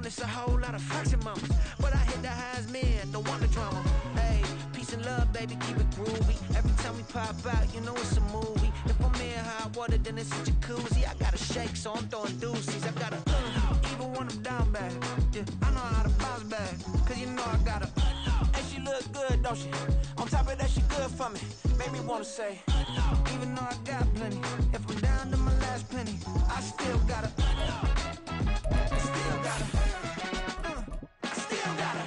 on, it's a whole lot of flexing mamas. But I hit the highs, man, don't want the drama. Hey, peace and love, baby, keep it groovy. Every time we pop out, you know it's a movie. If I'm in hot water, then it's a jacuzzi. I gotta shake, so I'm throwing deuces. I gotta, even when I'm down bad. Yeah, I know how to bounce back, cause you know I gotta. And she look good, don't she? On top of that, she good for me. Made me wanna say, even though I got plenty, if I'm down to my last penny, I still gotta. I still gotta. I still gotta.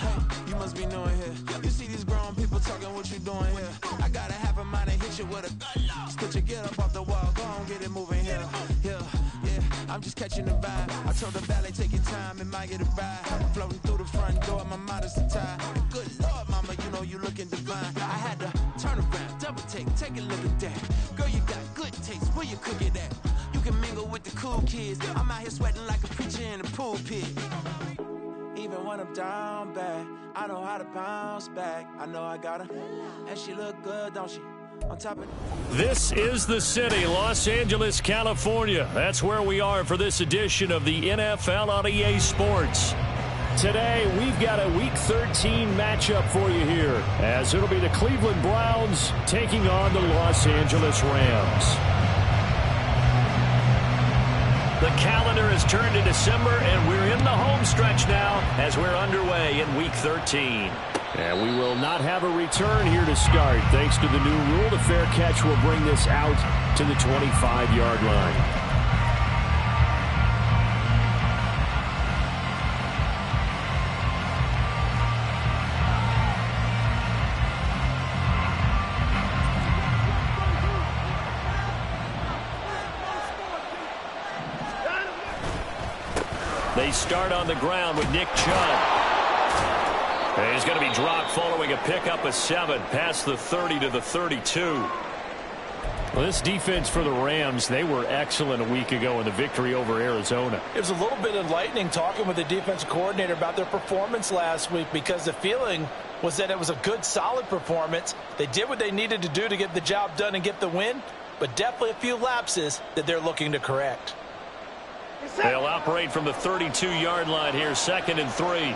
Hey, you must be new in here. You see these grown people talking, what you doing here? I gotta have a mind and hit you with a stitch you, get up off the wall, go on, get it moving here. Yeah, I'm just catching the vibe. I told the valet, take your time, it might get a ride. Floating through the front door, my modest attire. Good Lord, mama, you know you looking divine. I had to turn around, double take a look at that. Girl, you got good taste, where you cook it at? You can mingle with the cool kids. I'm out here sweating like a preacher in a pool pit. Even when I'm down bad, I know how to bounce back. I know I gotta. And she look good, don't she? On top of this is the city, Los Angeles, California. That's where we are for this edition of the NFL on EA Sports. Today, we've got a Week 13 matchup for you here, as it'll be the Cleveland Browns taking on the Los Angeles Rams. The calendar has turned to December, and we're in the home stretch now as we're underway in Week 13. And we will not have a return here to start. Thanks to the new rule, the fair catch will bring this out to the 25-yard line. They start on the ground with Nick Chubb. And he's going to be dropped following a pickup of 7 past the 30 to the 32. Well, this defense for the Rams, they were excellent a week ago in the victory over Arizona. It was a little bit enlightening talking with the defensive coordinator about their performance last week, because the feeling was that it was a good, solid performance. They did what they needed to do to get the job done and get the win, but definitely a few lapses that they're looking to correct. They'll operate from the 32-yard line here, 2nd and 3.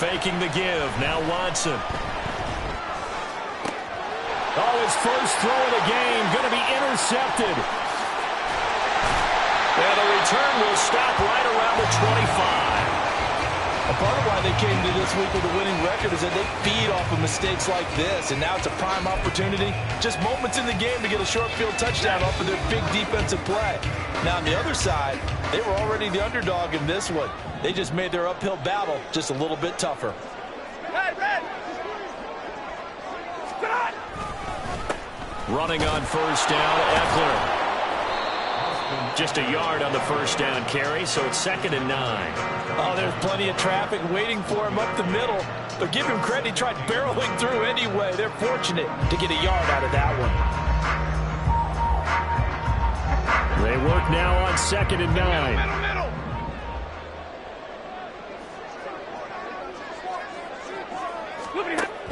Faking the give. Now Watson. Oh, his first throw of the game going to be intercepted. And the return will stop right around the 25. A part of why they came to this week with a winning record is that they feed off of mistakes like this, and now it's a prime opportunity, just moments in the game, to get a short field touchdown off of their big defensive play. Now on the other side, they were already the underdog in this one. They just made their uphill battle just a little bit tougher. Running on first down, Eckler. Just a yard on the first down carry, so it's 2nd and 9. Oh, there's plenty of traffic waiting for him up the middle. But give him credit, he tried barreling through anyway. They're fortunate to get a yard out of that one. They work now on 2nd and 9. Middle.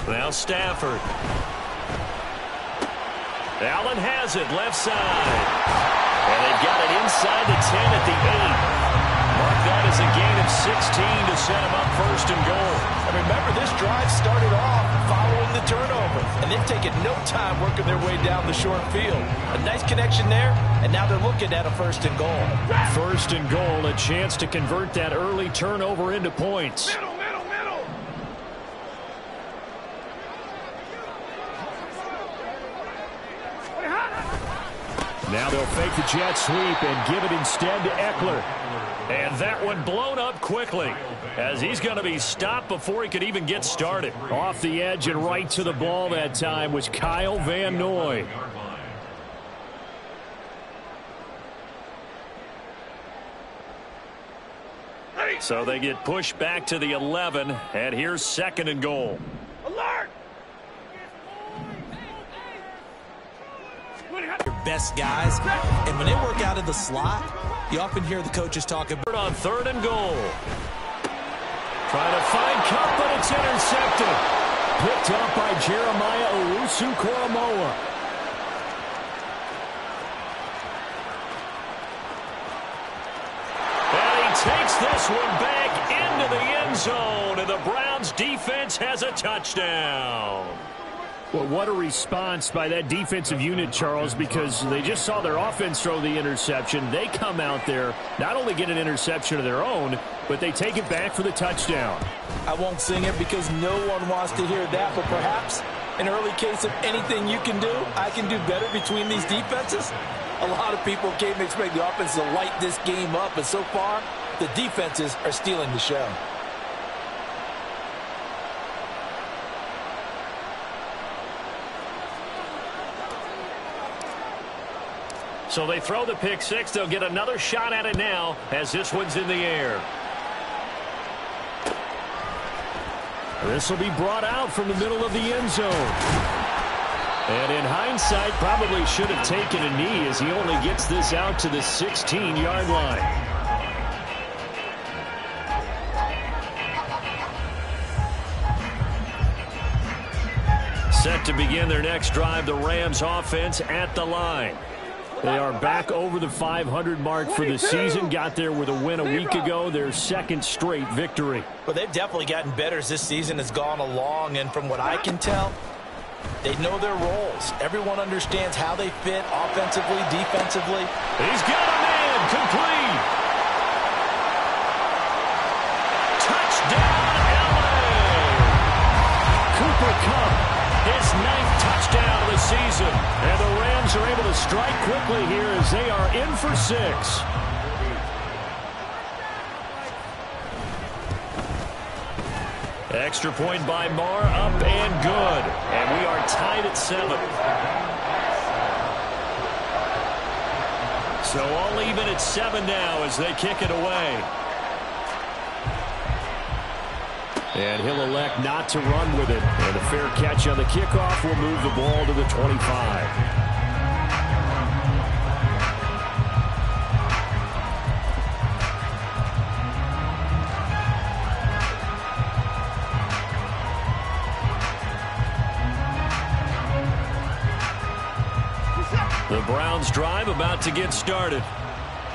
Now Stafford. Allen has it, left side. And they've got it inside the 10 at the 8. Mark that as a gain of 16 to set him up 1st and goal. And remember, this drive started off following the turnover, and they've taken no time working their way down the short field. A nice connection there, and now they're looking at a 1st and goal. 1st and goal, a chance to convert that early turnover into points. Middle. Now they'll fake the jet sweep and give it instead to Eckler. And that one blown up quickly, as he's going to be stopped before he could even get started. Off the edge and right to the ball that time was Kyle Van Noy. So they get pushed back to the 11, and here's 2nd and goal. Alert! Your best guys, and when they work out of the slot, You often hear the coaches talk about on 3rd and goal. Trying to find Cup, but it's intercepted. Picked up by Jeremiah Owusu-Koramoah. And he takes this one back into the end zone, and the Browns defense has a touchdown. Well, what a response by that defensive unit, Charles, because they just saw their offense throw the interception. They come out there, not only get an interception of their own, but they take it back for the touchdown. I won't sing it because no one wants to hear that, but perhaps an early case of anything you can do, I can do better between these defenses. A lot of people came to expect the offense to light this game up, but so far, the defenses are stealing the show. So they throw the pick six. They'll get another shot at it now as this one's in the air. This will be brought out from the middle of the end zone. And in hindsight, probably should have taken a knee as he only gets this out to the 16-yard line. Set to begin their next drive, the Rams offense at the line. They are back over the 500 mark for the season. Got there with a win a week ago, their second straight victory. Well, they've definitely gotten better as this season has gone along, and from what I can tell, they know their roles. Everyone understands how they fit offensively, defensively. He's got a man, complete. Touchdown, LA! Cooper Kupp, his 9th touchdown of the season. And the Rams are able to strike quickly here as they are in for 6. Extra point by Marr, up and good. And we are tied at 7. So all even at 7 now as they kick it away. And he'll elect not to run with it. And a fair catch on the kickoff will move the ball to the 25. The Browns drive about to get started.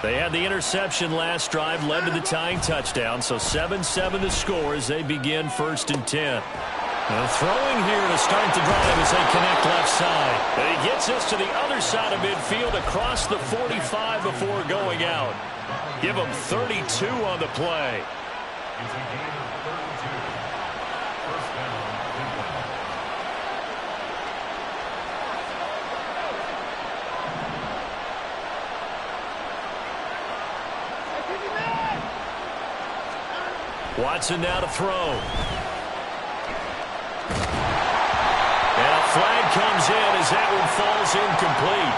They had the interception last drive, led to the tying touchdown, so 7-7 the score as they begin 1st and 10. Now throwing here to start the drive as they connect left side. And he gets us to the other side of midfield across the 45 before going out. Give him 32 on the play. Watson now to throw. And a flag comes in as that one falls incomplete.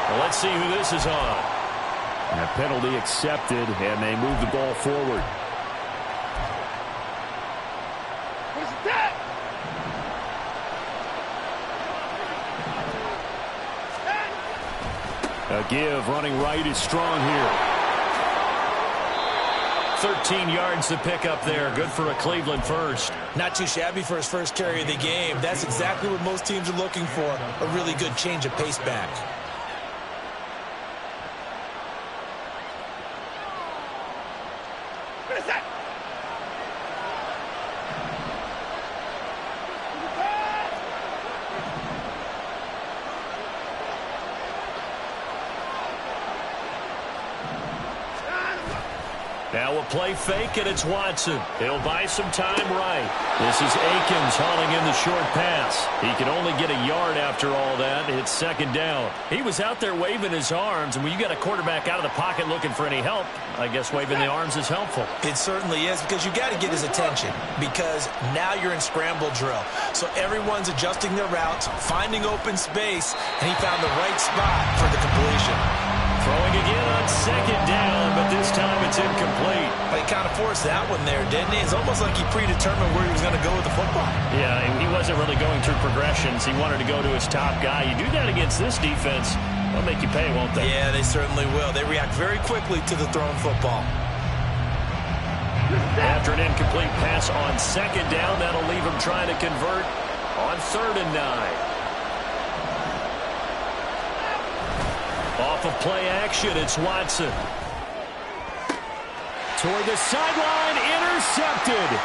Well, let's see who this is on. And a penalty accepted, and they move the ball forward. A give running right is strong here. 13 yards to pick up there. Good for a Cleveland first. Not too shabby for his first carry of the game. That's exactly what most teams are looking for. A really good change of pace back. Now we'll play fake, and it's Watson. He'll buy some time right. This is Akins hauling in the short pass. He can only get a yard after all that. It's 2nd down. He was out there waving his arms, and when you got a quarterback out of the pocket looking for any help, I guess waving the arms is helpful. It certainly is, because you got to get his attention, because now you're in scramble drill. So everyone's adjusting their routes, finding open space, and he found the right spot for the completion. Throwing again on 2nd down, but this time it's incomplete. Well, he kind of forced that one there, didn't he? It's almost like he predetermined where he was going to go with the football. Yeah, he wasn't really going through progressions. He wanted to go to his top guy. You do that against this defense, they'll make you pay, won't they? Yeah, they certainly will. They react very quickly to the thrown football. After an incomplete pass on second down, that'll leave him trying to convert on 3rd and 9. Off of play action, it's Watson. Toward the sideline, intercepted.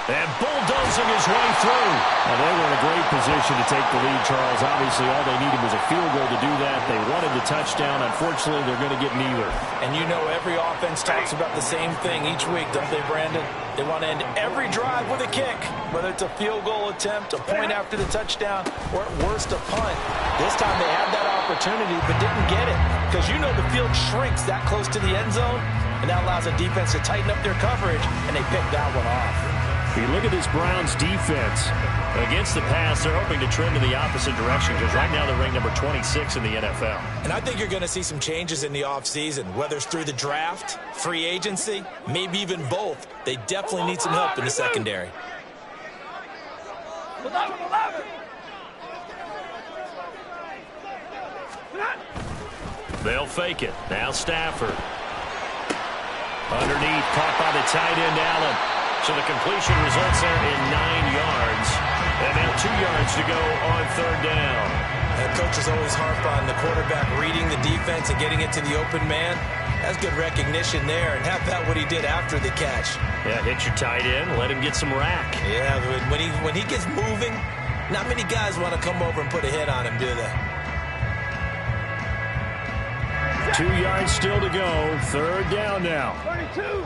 And bulldozing his way through. Well, they were in a great position to take the lead, Charles. Obviously, all they needed was a field goal to do that. They wanted the touchdown. Unfortunately, they're going to get neither. And you know every offense talks about the same thing each week, don't they, Brandon? They want to end every drive with a kick, whether it's a field goal attempt, a point after the touchdown, or at worst a punt. This time they had that opportunity but didn't get it because you know the field shrinks that close to the end zone, and that allows the defense to tighten up their coverage, and they picked that one off. If you look at this Browns defense, against the pass, they're hoping to trend in the opposite direction because right now they're ranked number 26 in the NFL. And I think you're going to see some changes in the offseason, whether it's through the draft, free agency, maybe even both. They definitely need some help in the secondary. They'll fake it. Now Stafford. Underneath, caught by the tight end, Allen. So the completion results there in 9 yards. And now 2 yards to go on 3rd down. And coaches always harp on the quarterback reading the defense and getting it to the open man. That's good recognition there. And how about what he did after the catch? Yeah, hit your tight end, let him get some rack. Yeah, when he gets moving, not many guys want to come over and put a hit on him, do they? 2 yards still to go. 3rd down now. 32.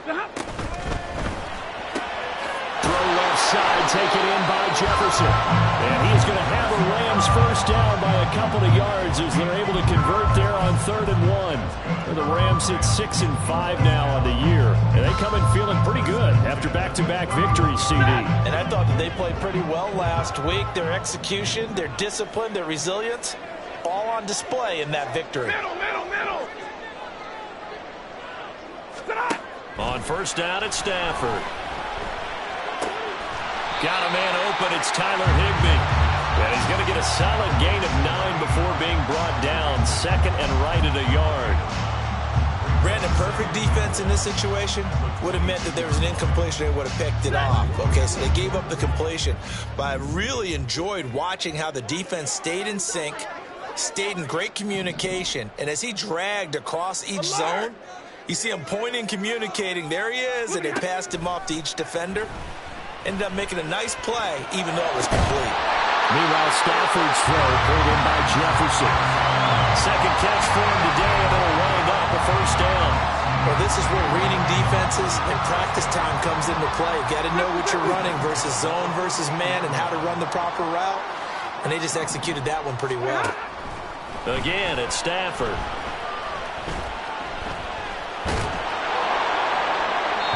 Throw left side, taken in by Jefferson. And he's going to have a Rams first down by a couple of yards as they're able to convert there on 3rd and 1. The Rams sit 6-5 now on the year. And they come in feeling pretty good after back-to-back victories, CD. And I thought that they played pretty well last week. Their execution, their discipline, their resilience, all on display in that victory. Middle. On 1st down, it's Stafford. Got a man open. It's Tyler Higbee. And he's going to get a solid gain of 9 before being brought down. 2nd and right at a yard. Brandon, perfect defense in this situation would have meant that there was an incompletion. They would have picked it off. Okay, so they gave up the completion. But I really enjoyed watching how the defense stayed in sync, stayed in great communication. And as he dragged across each zone, you see him pointing, communicating. There he is, and they passed him off to each defender. Ended up making a nice play, even though it was complete. Meanwhile, Stafford's throw pulled in by Jefferson. 2nd catch for him today, and it'll wind up a 1st down. Well, this is where reading defenses and practice time comes into play. You got to know what you're running versus zone versus man and how to run the proper route. And they just executed that one pretty well. Again, it's Stafford.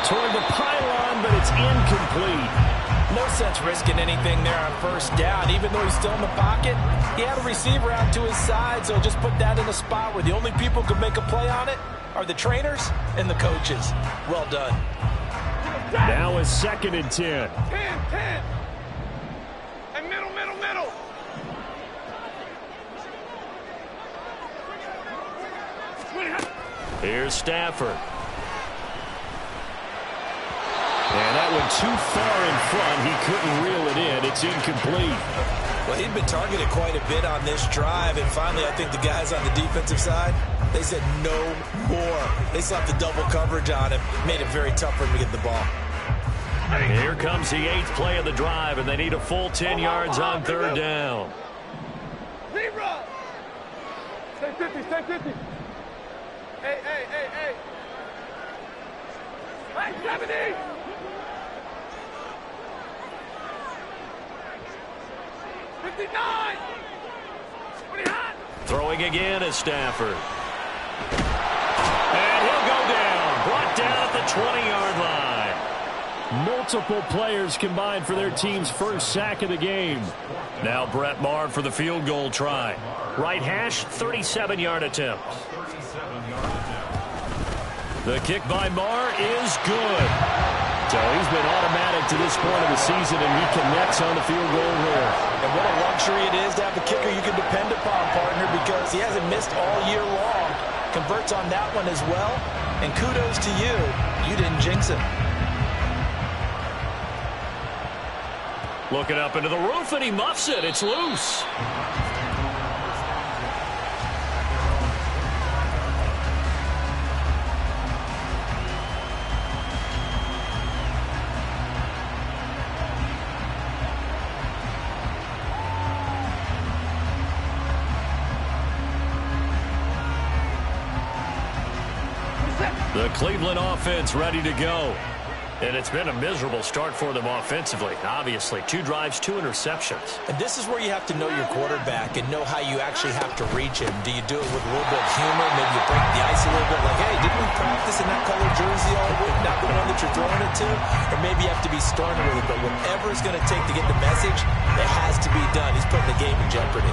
Toward the pylon, but it's incomplete. No sense risking anything there on 1st down. Even though he's still in the pocket, he had a receiver out to his side, so just put that in a spot where the only people who can make a play on it are the trainers and the coaches. Well done. Now is 2nd and 10. 10. And middle. Here's Stafford. And that went too far in front. He couldn't reel it in. It's incomplete. Well, he'd been targeted quite a bit on this drive, and finally I think the guys on the defensive side, they said no more. They slapped the double coverage on him, made it very tough for him to get the ball. Here comes the 8th play of the drive, and they need a full 10 yards on 3rd down. Zebra! Stay 50. Hey. Hey, 70! Throwing again is Stafford. And he'll go down. Brought down at the 20-yard line. Multiple players combined for their team's first sack of the game. Now Brett Maher for the field goal try. Right hash, 37-yard attempt. The kick by Maher is good. So he's been automatic to this point of the season, and he connects on the field goal here. And what a luxury it is to have a kicker you can depend upon, partner, because he hasn't missed all year long. Converts on that one as well. And kudos to you. You didn't jinx him. Looking up into the roof, and he muffs it. It's loose. The Cleveland offense ready to go. And it's been a miserable start for them offensively. Obviously, 2 drives, 2 interceptions. And this is where you have to know your quarterback and know how you actually have to reach him. Do you do it with a little bit of humor? Maybe you break the ice a little bit like, hey, didn't we practice in that color jersey all week? Not the one that you're throwing it to? Or maybe you have to be sterner with it. But whatever it's going to take to get the message, it has to be done. He's putting the game in jeopardy.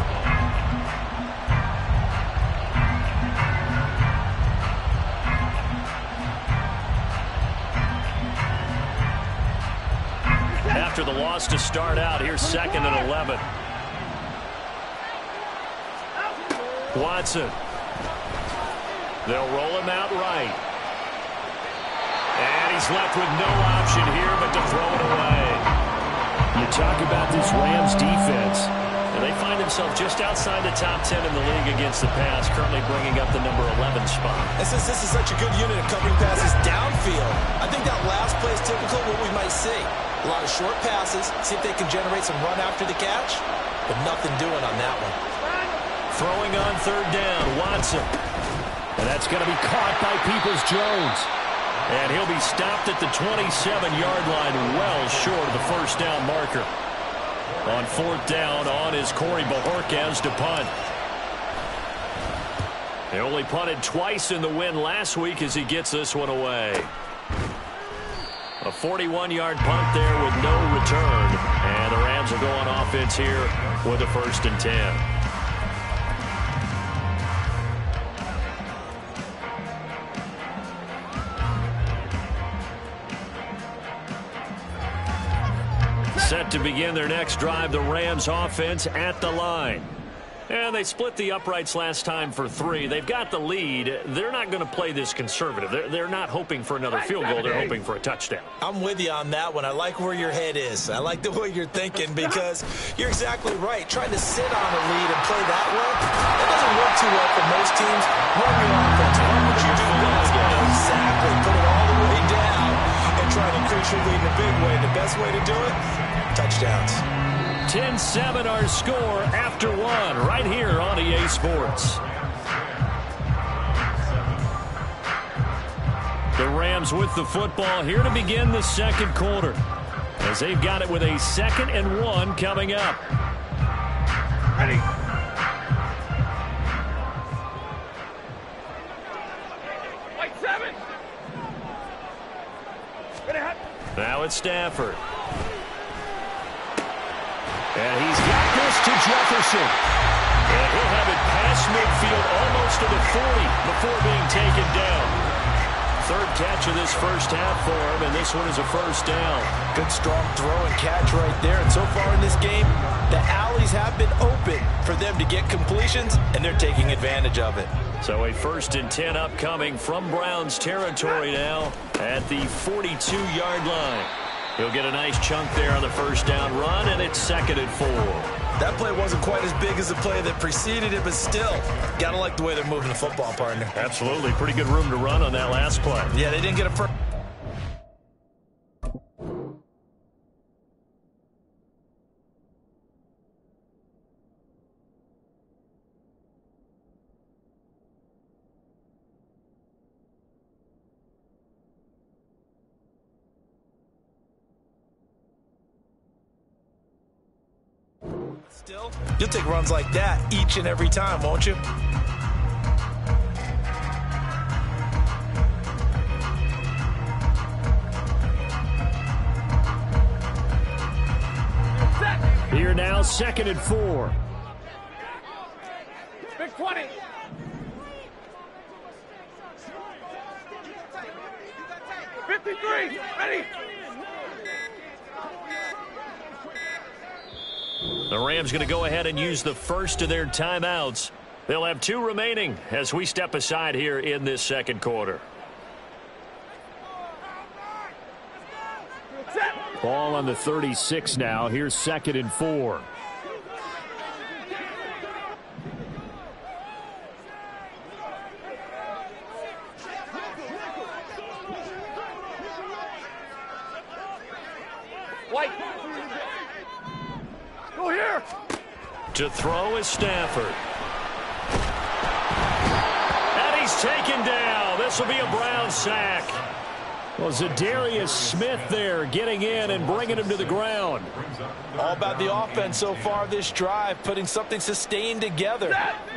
After the loss to start out, here's 2nd and 11. Watson. They'll roll him out right. And he's left with no option here but to throw it away. You talk about this Rams defense, and they find themselves just outside the top 10 in the league against the pass, currently bringing up the number 11 spot. And since this is such a good unit of covering passes downfield, I think that last play is typical of what we might see. A lot of short passes, see if they can generate some run after the catch, but nothing doing on that one. Throwing on 3rd down, Watson. And that's going to be caught by Peoples-Jones. And he'll be stopped at the 27-yard line, well short of the first down marker. On 4th down, on is Corey Bajorquez to punt. He only punted twice in the win last week as he gets this one away. A 41-yard punt there with no return. And the Rams will go on offense here with a 1st and 10. Set to begin their next drive, the Rams offense at the line. And they split the uprights last time for 3. They've got the lead. They're not going to play this conservative. They're not hoping for another field goal. They're hoping for a touchdown. I'm with you on that one. I like where your head is. I like the way you're thinking because you're exactly right. Trying to sit on a lead and play that way, that doesn't work too well for most teams. Run your offense. Run what you do best. Exactly. Put it all the way down and try to increase your lead in a big way. The best way to do it, touchdowns. 10-7 our score after 1 right here on EA Sports. The Rams with the football here to begin the 2nd quarter as they've got it with a 2nd and 1 coming up. Ready. White 7. Now it's Stafford. And he's got this to Jefferson. And he'll have it past midfield almost to the 40 before being taken down. 3rd catch of this first half for him, and this one is a 1st down. Good strong throw and catch right there. And so far in this game, the alleys have been open for them to get completions, and they're taking advantage of it. So a 1st and 10 upcoming from Browns territory now at the 42-yard line. He'll get a nice chunk there on the 1st down run, and it's 2nd and 4. That play wasn't quite as big as the play that preceded it, but still, got to like the way they're moving the football, partner. Absolutely. Pretty good room to run on that last play. Yeah, they didn't get a first. Still, you'll take runs like that each and every time, won't you? Here now, 2nd and 4. Big 20. '53. Ready. The Rams going to go ahead and use the first of their timeouts. They'll have 2 remaining as we step aside here in this second quarter. Ball on the 36 now. Here's 2nd and 4. White. Go here. To throw is Stafford. And he's taken down. This will be a Brown sack. Well, Zadarius Smith there getting in and bringing him to the ground. All about the offense so far this drive, putting something sustained together.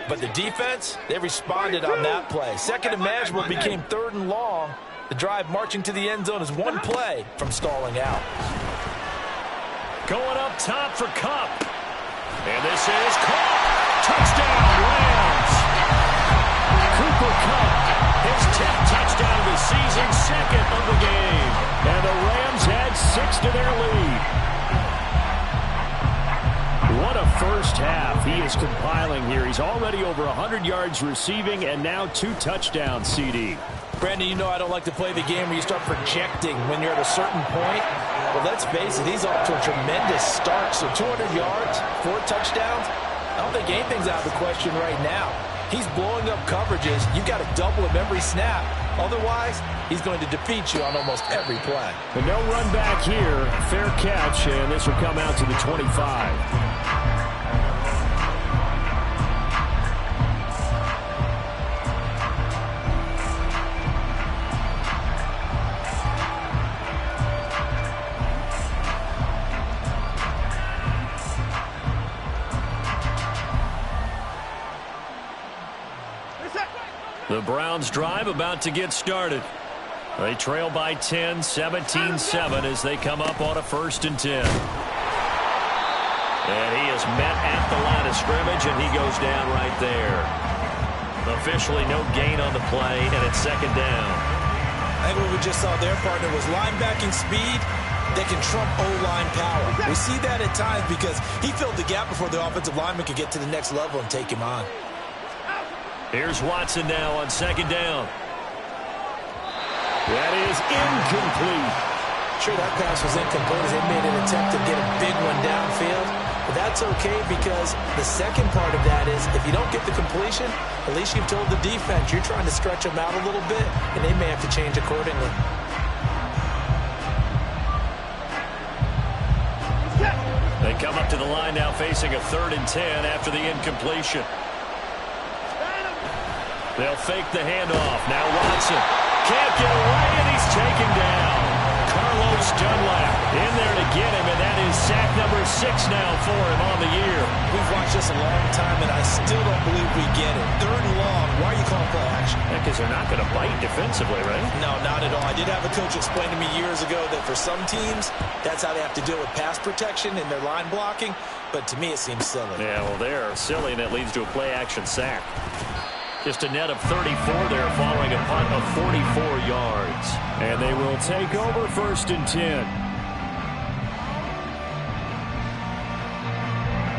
But the defense, they responded on that play. 2nd and manageable became 3rd and long. The drive marching to the end zone is 1 play from stalling out. Going up top for Kupp. And this is caught. Touchdown, Rams. Cooper Kupp, his 10th touchdown of the season, 2nd of the game. And the Rams add 6 to their lead. What a first half he is compiling here. He's already over 100 yards receiving and now 2 touchdowns, CD. Brandon, you know I don't like to play the game where you start projecting when you're at a certain point. But let's face it, he's off to a tremendous start. So 200 yards, 4 touchdowns. I don't think anything's out of the question right now. He's blowing up coverages. You've got to double him every snap. Otherwise, he's going to defeat you on almost every play. But no run back here. Fair catch, and this will come out to the 25. The Browns drive about to get started. They trail by 10, 17-7 as they come up on a 1st and 10. And he is met at the line of scrimmage, and he goes down right there. Officially no gain on the play, and it's 2nd down. I think what we just saw there, partner, was linebacking speed that can trump O-line power. We see that at times because he filled the gap before the offensive lineman could get to the next level and take him on. Here's Watson now on 2nd down. That is incomplete. Sure, that pass was incomplete as they made an attempt to get a big one downfield. But that's okay because the second part of that is if you don't get the completion, at least you've told the defense you're trying to stretch them out a little bit, and they may have to change accordingly. They come up to the line now facing a 3rd and 10 after the incompletion. They'll fake the handoff. Now Watson can't get away, and he's taken down. Carlos Dunlap in there to get him, and that is sack number 6 now for him on the year. We've watched this a long time, and I still don't believe we get it. 3rd and long. Why are you calling play action? Because they're not going to bite defensively, right? No, not at all. I did have a coach explain to me years ago that for some teams, that's how they have to deal with pass protection and their line blocking. But to me, it seems silly. Yeah, well, they're silly, and it leads to a play-action sack. Just a net of 34 there following a punt of 44 yards. And they will take over 1st and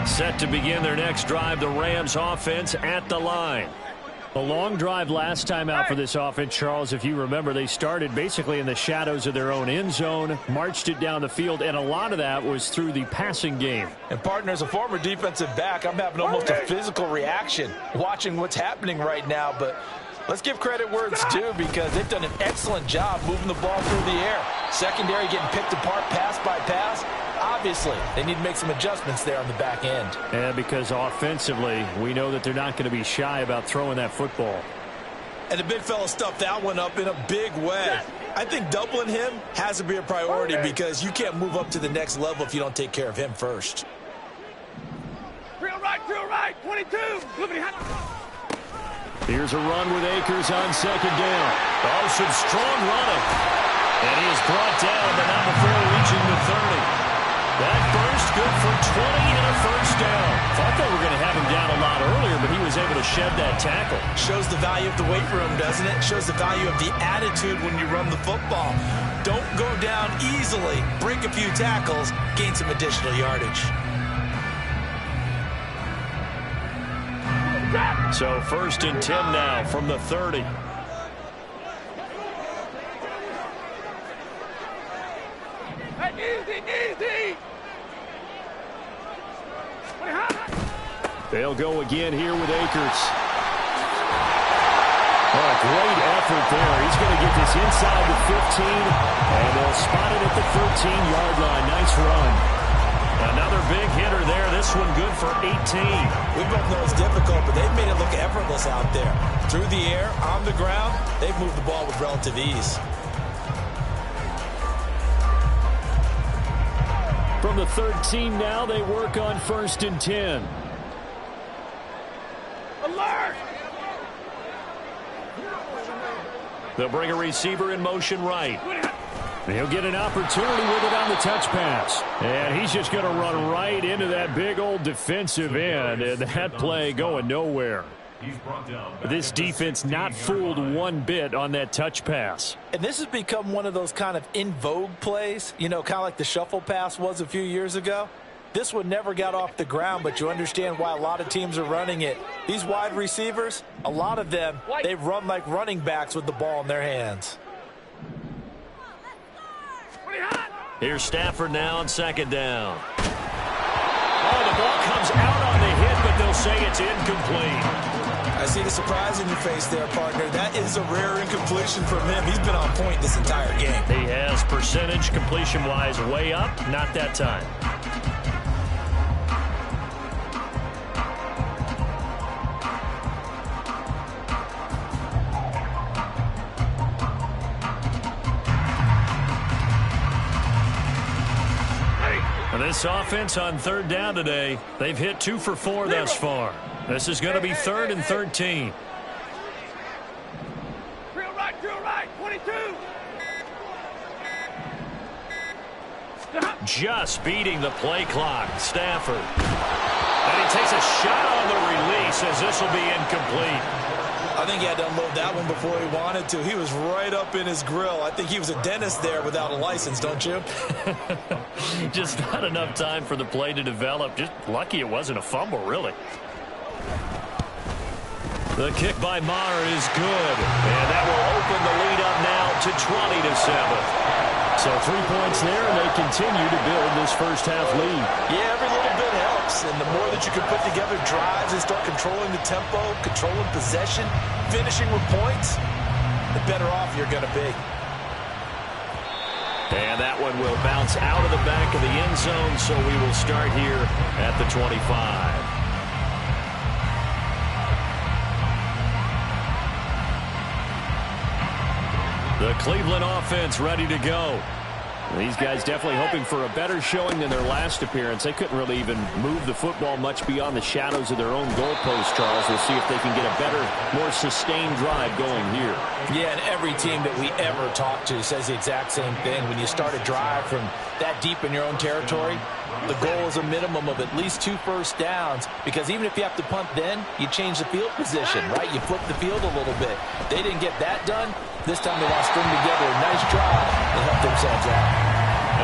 10. Set to begin their next drive, the Rams offense at the line. A long drive last time out for this offense, Charles. If you remember, they started basically in the shadows of their own end zone, marched it down the field, and a lot of that was through the passing game. And, partner, as a former defensive back, I'm having almost a physical reaction watching what's happening right now. But let's give credit where it's due because they've done an excellent job moving the ball through the air. Secondary getting picked apart pass by pass. Obviously, they need to make some adjustments there on the back end. And because offensively, we know that they're not going to be shy about throwing that football. And the big fella stuffed that one up in a big way. I think doubling him has to be a priority because you can't move up to the next level if you don't take care of him first. Drill right, 22. Here's a run with Akers on 2nd down. Oh, some strong running. And he is brought down, but not before reaching the 30. That burst good for 20 and a first down. Thought they were going to have him down a lot earlier, but he was able to shed that tackle. Shows the value of the weight room, doesn't it? Shows the value of the attitude when you run the football. Don't go down easily. Break a few tackles. Gain some additional yardage. So 1st and 10 now from the 30. Easy. They'll go again here with Akers. Oh, great effort there. He's going to get this inside the 15, and they'll spot it at the 13-yard line. Nice run. Another big hitter there. This one good for 18. We both know it's difficult, but they've made it look effortless out there. Through the air, on the ground, they've moved the ball with relative ease. From the 13 now, they work on 1st and 10. Alert! They'll bring a receiver in motion right. He'll get an opportunity with it on the touch pass. And he's just going to run right into that big old defensive end. And that play going nowhere. This defense not fooled one bit on that touch pass. And this has become one of those kind of in vogue plays, you know, kind of like the shuffle pass was a few years ago. This one never got off the ground, but you understand why a lot of teams are running it. These wide receivers, a lot of them, they run like running backs with the ball in their hands. Here's Stafford now on 2nd down. Oh, the ball comes out on the hit, but they'll say it's incomplete. I see the surprise in your face there, partner. That is a rare incompletion from him. He's been on point this entire game. He has percentage completion-wise way up. Not that time. This offense on 3rd down today, they've hit 2 for 4 thus far. This is going to be 3rd and 13. Drill right, 22. Just beating the play clock, Stafford. And he takes a shot on the release as this will be incomplete. I think he had to unload that one before he wanted to. He was right up in his grill. I think he was a dentist there without a license, don't you? Just not enough time for the play to develop. Just lucky it wasn't a fumble, really. The kick by Maher is good. And that will open the lead up now to 20-7. So 3 points there, and they continue to build this first half lead. Yeah, every little bit helps. And the more that you can put together drives and start controlling the tempo, controlling possession, finishing with points, the better off you're going to be. And that one will bounce out of the back of the end zone, so we will start here at the 25. The Cleveland offense ready to go. These guys definitely hoping for a better showing than their last appearance. They couldn't really even move the football much beyond the shadows of their own goalpost, Charles. We'll see if they can get a better, more sustained drive going here. Yeah, and every team that we ever talk to says the exact same thing. When you start a drive from that deep in your own territory, the goal is a minimum of at least 2 first downs, because even if you have to punt then, you change the field position, right? You flip the field a little bit. They didn't get that done. This time they want to string together a nice drive to help themselves out.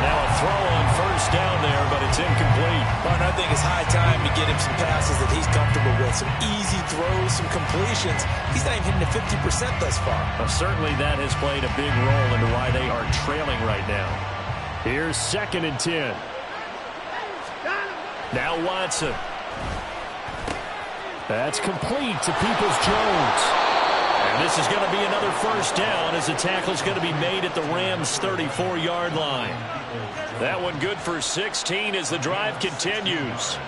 And now a throw on first down there, but it's incomplete. Martin, I think it's high time to get him some passes that he's comfortable with. Some easy throws, some completions. He's not even hitting the 50% thus far. Well, certainly that has played a big role into why they are trailing right now. Here's 2nd and 10. Now Watson. That's complete to Peoples-Jones. And this is going to be another first down as the tackle is going to be made at the Rams' 34-yard line. That one good for 16 as the drive continues.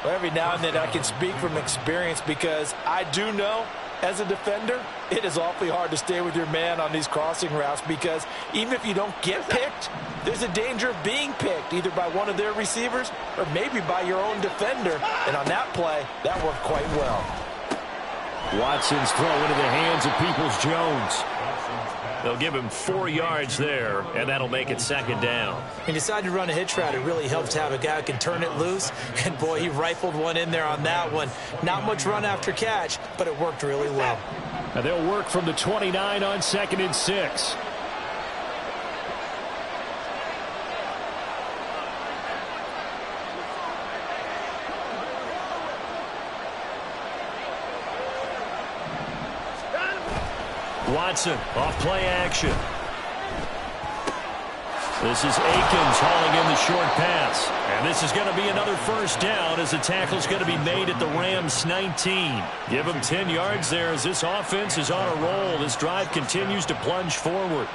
Well, every now and then I can speak from experience, because I do know as a defender it is awfully hard to stay with your man on these crossing routes, because even if you don't get picked, there's a danger of being picked either by one of their receivers or maybe by your own defender. And on that play, that worked quite well. Watson's throw into the hands of Peoples-Jones. They'll give him 4 yards there, and that'll make it 2nd down. He decided to run a hitch route. It really helps to have a guy who can turn it loose. And, boy, he rifled one in there on that one. Not much run after catch, but it worked really well. And they'll work from the 29 on 2nd and 6. Watson off play action. This is Akins hauling in the short pass. And this is going to be another 1st down as the tackle's going to be made at the Rams 19. Give them 10 yards there as this offense is on a roll. This drive continues to plunge forward.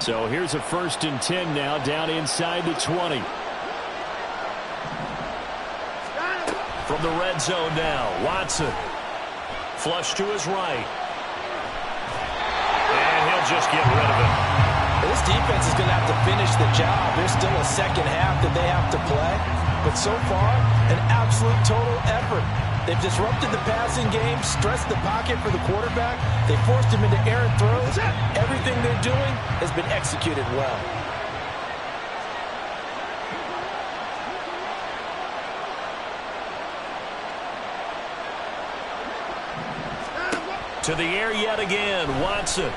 So here's a 1st and 10 now down inside the 20. From the red zone now, Watson. Flush to his right. And he'll just get rid of it. This defense is going to have to finish the job. There's still a 2nd half that they have to play. But so far, an absolute total effort. They've disrupted the passing game, stressed the pocket for the quarterback. They forced him into errant throws. Everything they're doing has been executed well. To the air yet again, Watson.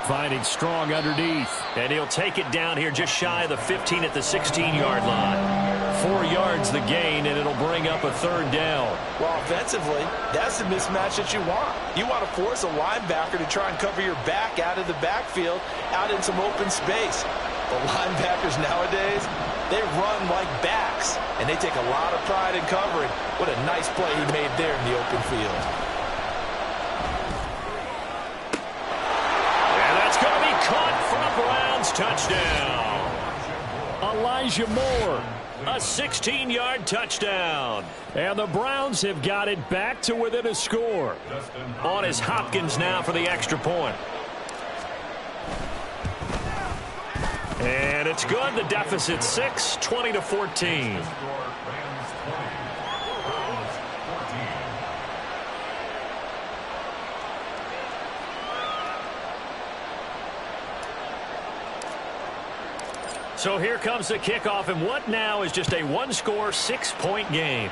Finding strong underneath. And he'll take it down here just shy of the 15 at the 16-yard line. 4 yards the gain, and it'll bring up a 3rd down. Well, offensively, that's the mismatch that you want. You want to force a linebacker to try and cover your back out of the backfield, out in some open space. The linebackers nowadays, they run like backs, and they take a lot of pride in covering. What a nice play he made there in the open field. And that's going to be caught for a Browns touchdown. Elijah Moore. A 16-yard touchdown. And the Browns have got it back to within a score. On is Hopkins now for the extra point. And it's good. The deficit 6, 20-14. So here comes the kickoff, and what now is just a 1-score, 6-point game.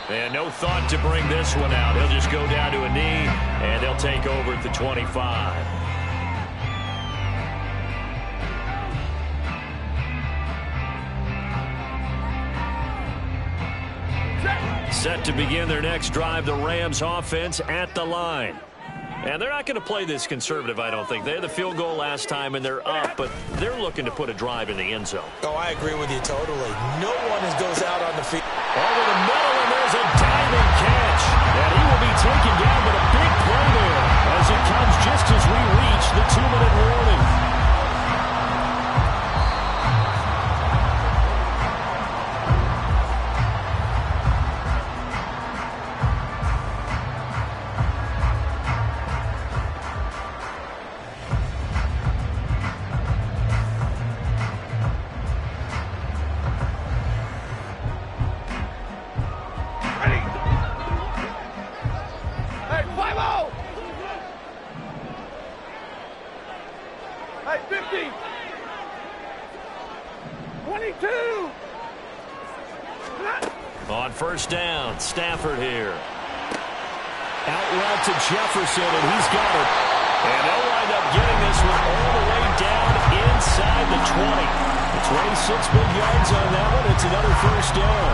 And no thought to bring this one out. He'll just go down to a knee, and they'll take over at the 25. Set to begin their next drive, the Rams offense at the line. And they're not going to play this conservative, I don't think. They had the field goal last time, and they're up, but they're looking to put a drive in the end zone. Oh, I agree with you totally. No one goes out on the field. Over the middle, and there's a diving catch. And he will be taken down, but a big play there as it comes just as we reach the 2-minute warning. On 1st down, Stafford here. Out route to Jefferson, and he's got it. And they'll wind up getting this one all the way down inside the 20. 26 big yards on that one. It's another 1st down.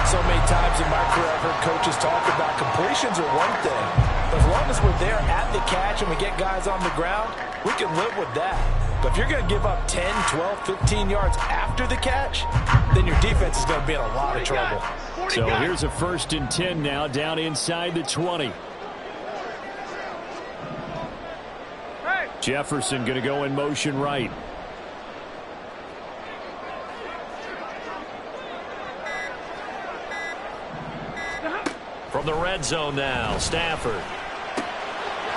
So many times in my career I've heard coaches talk about completions are one thing. But as long as we're there at the catch and we get guys on the ground, we can live with that. But if you're going to give up 10, 12, 15 yards after the catch, then your defense is going to be in a lot of trouble. So here's a 1st and 10 now down inside the 20. Jefferson going to go in motion right. From the red zone now, Stafford.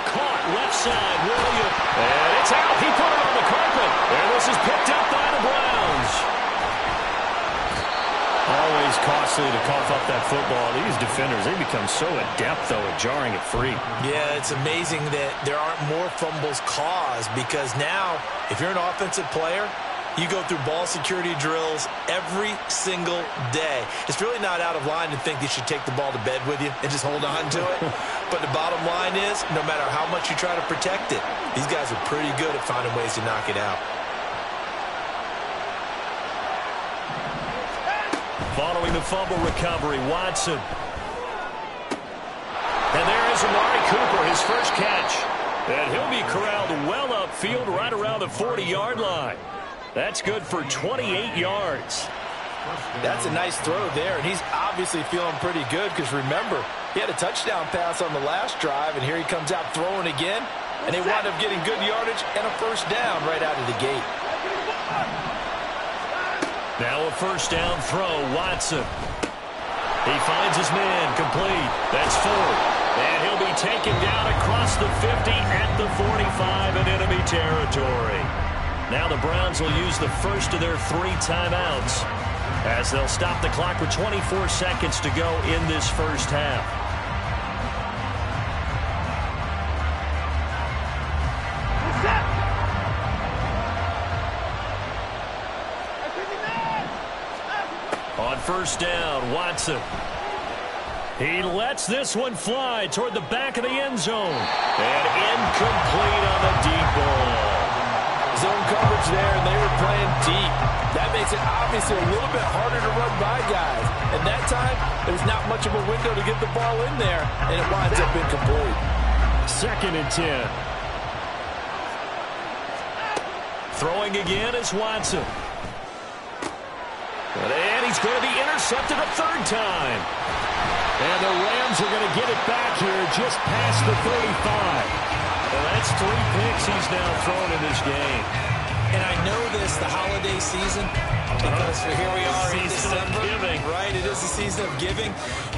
Caught left side, Williams. And it's out. He put it on the carpet. this is picked up by the Browns. Always costly to cough up that football. These defenders, they become so adept, though, at jarring it free. Yeah, it's amazing that there aren't more fumbles caused, because now, if you're an offensive player, you go through ball security drills every single day. It's really not out of line to think you should take the ball to bed with you and just hold on to it. But the bottom line is, no matter how much you try to protect it, these guys are pretty good at finding ways to knock it out. Following the fumble recovery, Watson. And there is Amari Cooper, his first catch. And he'll be corralled well upfield right around the 40-yard line. That's good for 28 yards. That's a nice throw there, and he's obviously feeling pretty good because, remember, he had a touchdown pass on the last drive, and here he comes out throwing again, and they wind up getting good yardage and a first down right out of the gate. Now a first down throw, Watson. He finds his man, complete. That's 4. And he'll be taken down across the 50 at the 45 in enemy territory. Now the Browns will use the first of their 3 timeouts as they'll stop the clock with 24 seconds to go in this first half. On first down, Watson. He lets this one fly toward the back of the end zone. And incomplete on the deep ball. Zone coverage there, and they were playing deep. That makes it obviously a little bit harder to run by guys. And that time, there's not much of a window to get the ball in there, and it winds up incomplete. 2nd and 10. Throwing again is Watson. And he's going to be intercepted a 3rd time. And the Rams are going to get it back here just past the 35. Well, that's 3 picks he's now thrown in this game. And I know this, the holiday season, because here we are in December. Right, it is the season of giving.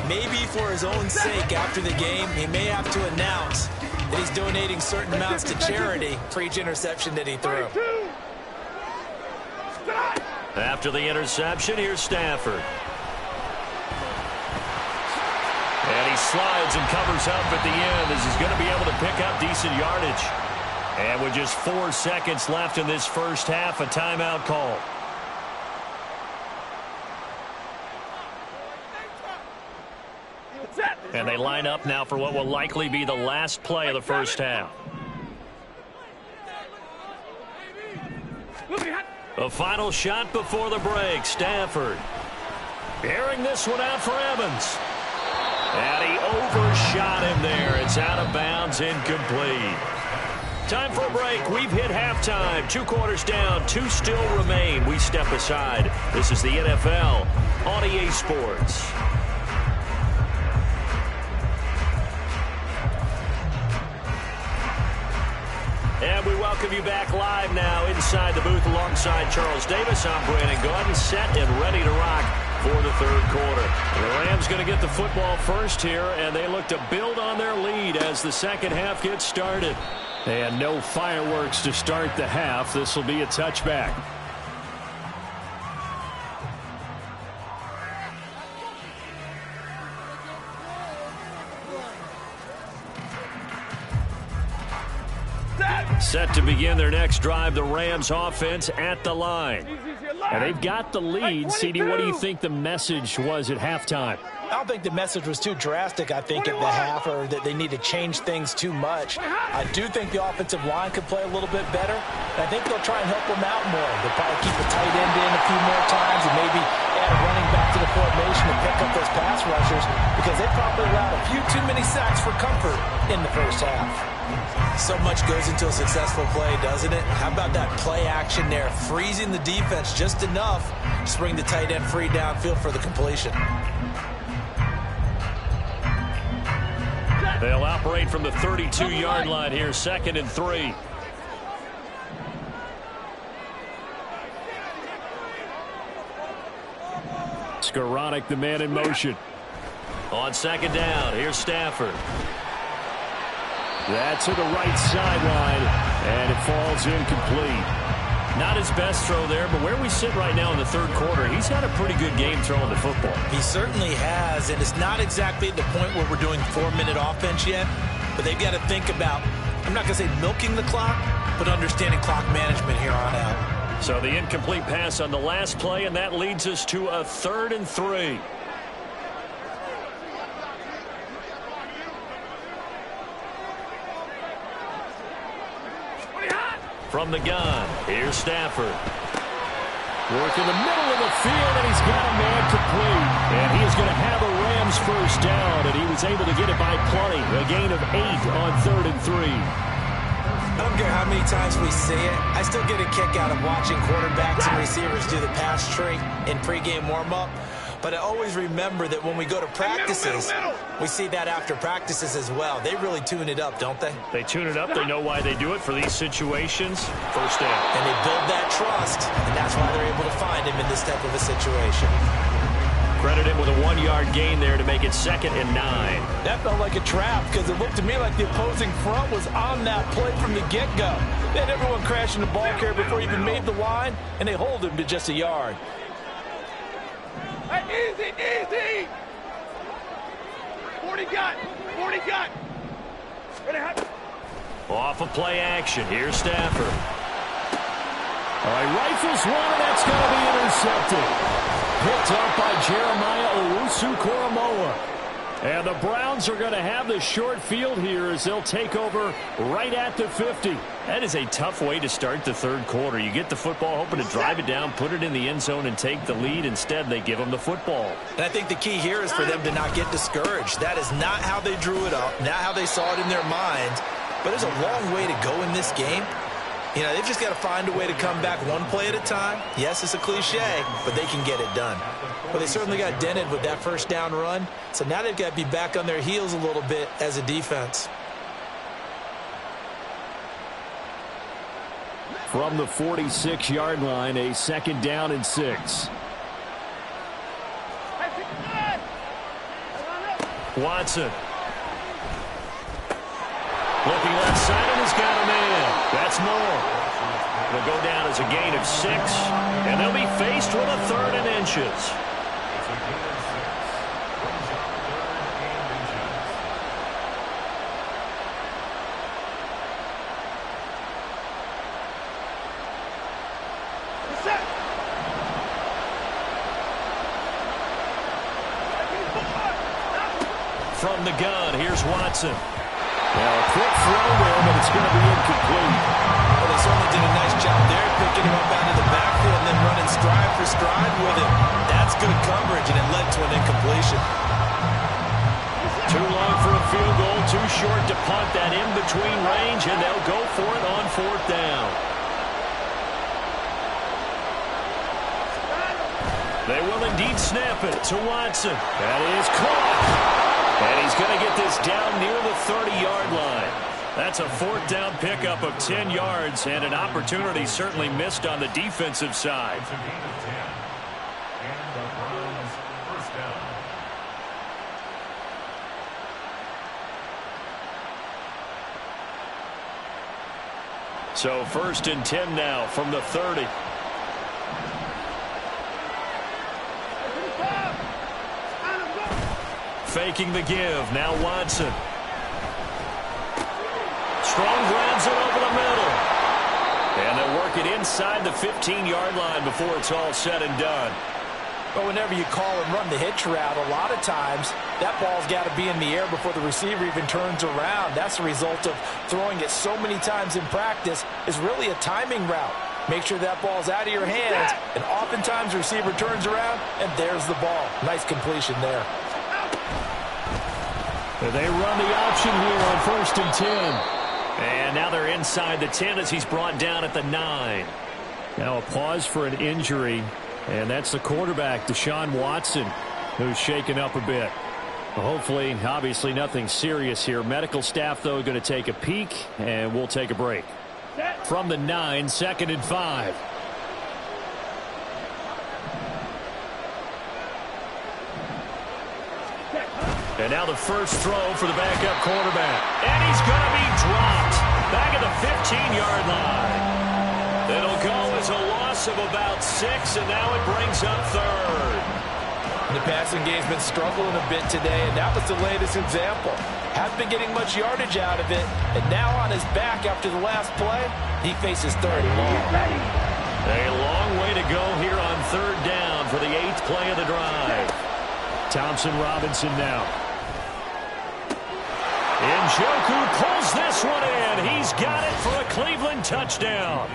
Maybe for his own sake after the game, he may have to announce that he's donating certain amounts to charity for each interception that he threw. After the interception, here's Stafford. And he slides and covers up at the end as he's going to be able to pick up decent yardage. And with just 4 seconds left in this first half, a timeout call. And they line up now for what will likely be the last play of the first half. A final shot before the break. Stafford airing this one out for Evans. And he overshot him there. It's out of bounds, incomplete. Time for a break. We've hit halftime. 2 quarters down, 2 still remain. We step aside. This is the NFL on EA Sports. And we welcome you back live now inside the booth alongside Charles Davis. I'm Brandon Gaudin, set and ready to rock for the 3rd quarter. The Rams going to get the football first here, and they look to build on their lead as the second half gets started. And no fireworks to start the half. This will be a touchback. Set to begin their next drive, the Rams offense at the line. And they've got the lead. CD, what do you think the message was at halftime? I don't think the message was too drastic, I think, at the half, or that they need to change things too much. I do think the offensive line could play a little bit better. And I think they'll try and help them out more. They'll probably keep a tight end in a few more times and maybe add a running back to the formation to pick up those pass rushers, because they probably allowed a few too many sacks for comfort in the first half. So much goes into a successful play, doesn't it? How about that play action there, freezing the defense just enough to bring the tight end free downfield for the completion. They'll operate from the 32-yard line here, 2nd and 3. Skoranek, the man in motion. On 2nd down, here's Stafford. That's to the right sideline, and it falls incomplete. Not his best throw there, but where we sit right now in the third quarter, he's had a pretty good game throwing the football. He certainly has, and it's not exactly at the point where we're doing 4-minute offense yet, but they've got to think about, I'm not going to say milking the clock, but understanding clock management here on out. So the incomplete pass on the last play, and that leads us to a 3rd and 3. From the gun, here's Stafford. Work in the middle of the field, and he's got a man complete. And he is going to have a Rams first down, and he was able to get it by plenty. A gain of 8 on 3rd and 3. I don't care how many times we see it. I still get a kick out of watching quarterbacks and receivers do the pass tree in pregame warm-up. But I always remember that when we go to practices, we see that after practices as well. They really tune it up, don't they? They tune it up. They know why they do it for these situations. First down. And they build that trust, and that's why they're able to find him in this type of a situation. Credit him with a 1-yard gain there to make it 2nd and 9. That felt like a trap because it looked to me like the opposing front was on that play from the get-go. They had everyone crashing the ball carrier before he even made the line, and they hold him to just a yard. Hey, easy, easy. 40 got. 40 got. Off of play action. Here's Stafford. All right, rifles one, and that's going to be intercepted. Picked up by Jeremiah Owusu-Koramoah. And the Browns are going to have the short field here as they'll take over right at the 50. That is a tough way to start the third quarter. You get the football, hoping to drive it down, put it in the end zone, and take the lead. Instead, they give them the football. And I think the key here is for them to not get discouraged. That is not how they drew it up, not how they saw it in their minds. But there's a long way to go in this game. You know, they've just got to find a way to come back one play at a time. Yes, it's a cliche, but they can get it done. Well, they certainly got dented with that first down run. So now they've got to be back on their heels a little bit as a defense. From the 46-yard line, a 2nd down and 6. Watson. Looking left side, and he's got a man. That's Moore. It'll go down as a gain of 6, and they'll be faced with a 3rd and inches. From the gun, here's Watson. Well, a quick throw there, but it's going to be incomplete. Well, they certainly did a nice job there, picking him up out of the backfield and then running stride for stride with him. That's good coverage, and it led to an incompletion. Too long for a field goal, too short to punt that in-between range, and they'll go for it on 4th down. They will indeed snap it to Watson. That is caught. And he's going to get this down near the 30-yard line. That's a 4th down pickup of 10 yards and an opportunity certainly missed on the defensive side. So 1st and 10 now from the 30. Faking the give. Now Watson. Strong grabs it over the middle. And they'll work it inside the 15-yard line before it's all said and done. But whenever you call and run the hitch route, a lot of times that ball's got to be in the air before the receiver even turns around. That's the result of throwing it so many times in practice. Is really a timing route. Make sure that ball's out of your hands, and oftentimes the receiver turns around, and there's the ball. Nice completion there. They run the option here on 1st and 10. And now they're inside the 10 as he's brought down at the 9. Now a pause for an injury, and that's the quarterback, Deshaun Watson, who's shaken up a bit. Hopefully, obviously nothing serious here. Medical staff, though, going to take a peek, and we'll take a break. From the 9, 2nd and 5. And now the first throw for the backup quarterback. And he's going to be dropped back at the 15-yard line. It'll go as loss of about 6, and now it brings up third. The passing game's been struggling a bit today, and that was the latest example. Hasn't been getting much yardage out of it, and now on his back after the last play, he faces third and long. A long way to go here on third down for the 8th play of the drive. Thompson Robinson now. Njoku pulls this one in. He's got it for a Cleveland touchdown.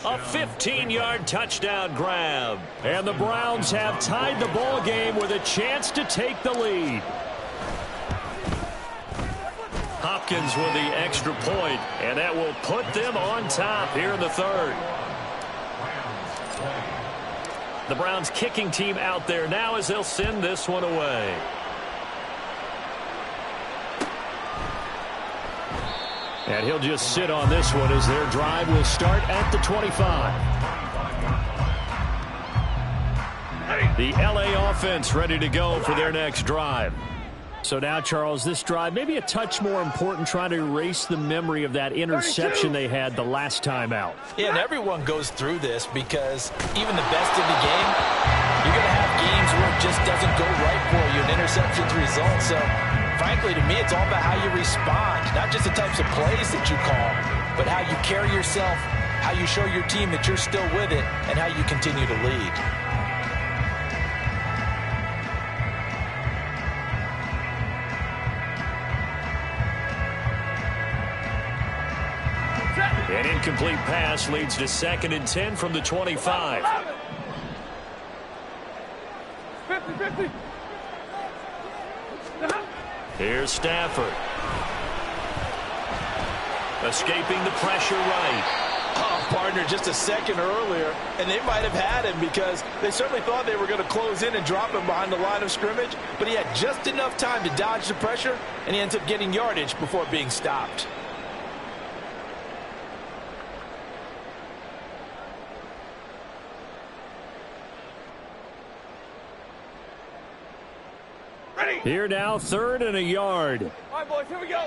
A 15-yard touchdown grab. And the Browns have tied the ball game with a chance to take the lead. Hopkins with the extra point, and that will put them on top here in the third. The Browns kicking team out there now as they'll send this one away. And he'll just sit on this one as their drive will start at the 25. The LA offense ready to go for their next drive. So now, Charles, this drive maybe a touch more important, trying to erase the memory of that interception they had the last time out. Yeah, and everyone goes through this because even the best in the game, you're going to have games where it just doesn't go right for you, and interceptions result. So, frankly, to me, it's all about how you respond, not just the types of plays that you call, but how you carry yourself, how you show your team that you're still with it, and how you continue to lead. An incomplete pass leads to 2nd and 10 from the 25. 50-50. Here's Stafford. Escaping the pressure right. Oh, partner, just a second earlier, and they might have had him because they certainly thought they were going to close in and drop him behind the line of scrimmage, but he had just enough time to dodge the pressure, and he ends up getting yardage before being stopped. Here now, 3rd and a yard. All right, boys, here we go.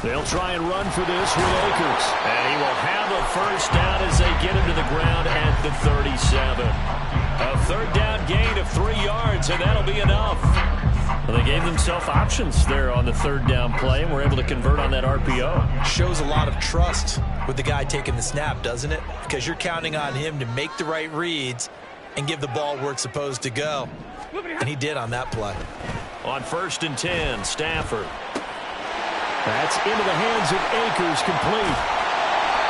They'll try and run for this with Akers. And he will have a first down as they get him to the ground at the 37. A 3rd down gain of 3 yards, and that'll be enough. Well, they gave themselves options there on the 3rd down play, and were able to convert on that RPO. Shows a lot of trust with the guy taking the snap, doesn't it? Because you're counting on him to make the right reads and give the ball where it's supposed to go. And he did on that play. On 1st and 10, Stafford. That's into the hands of Akers, complete.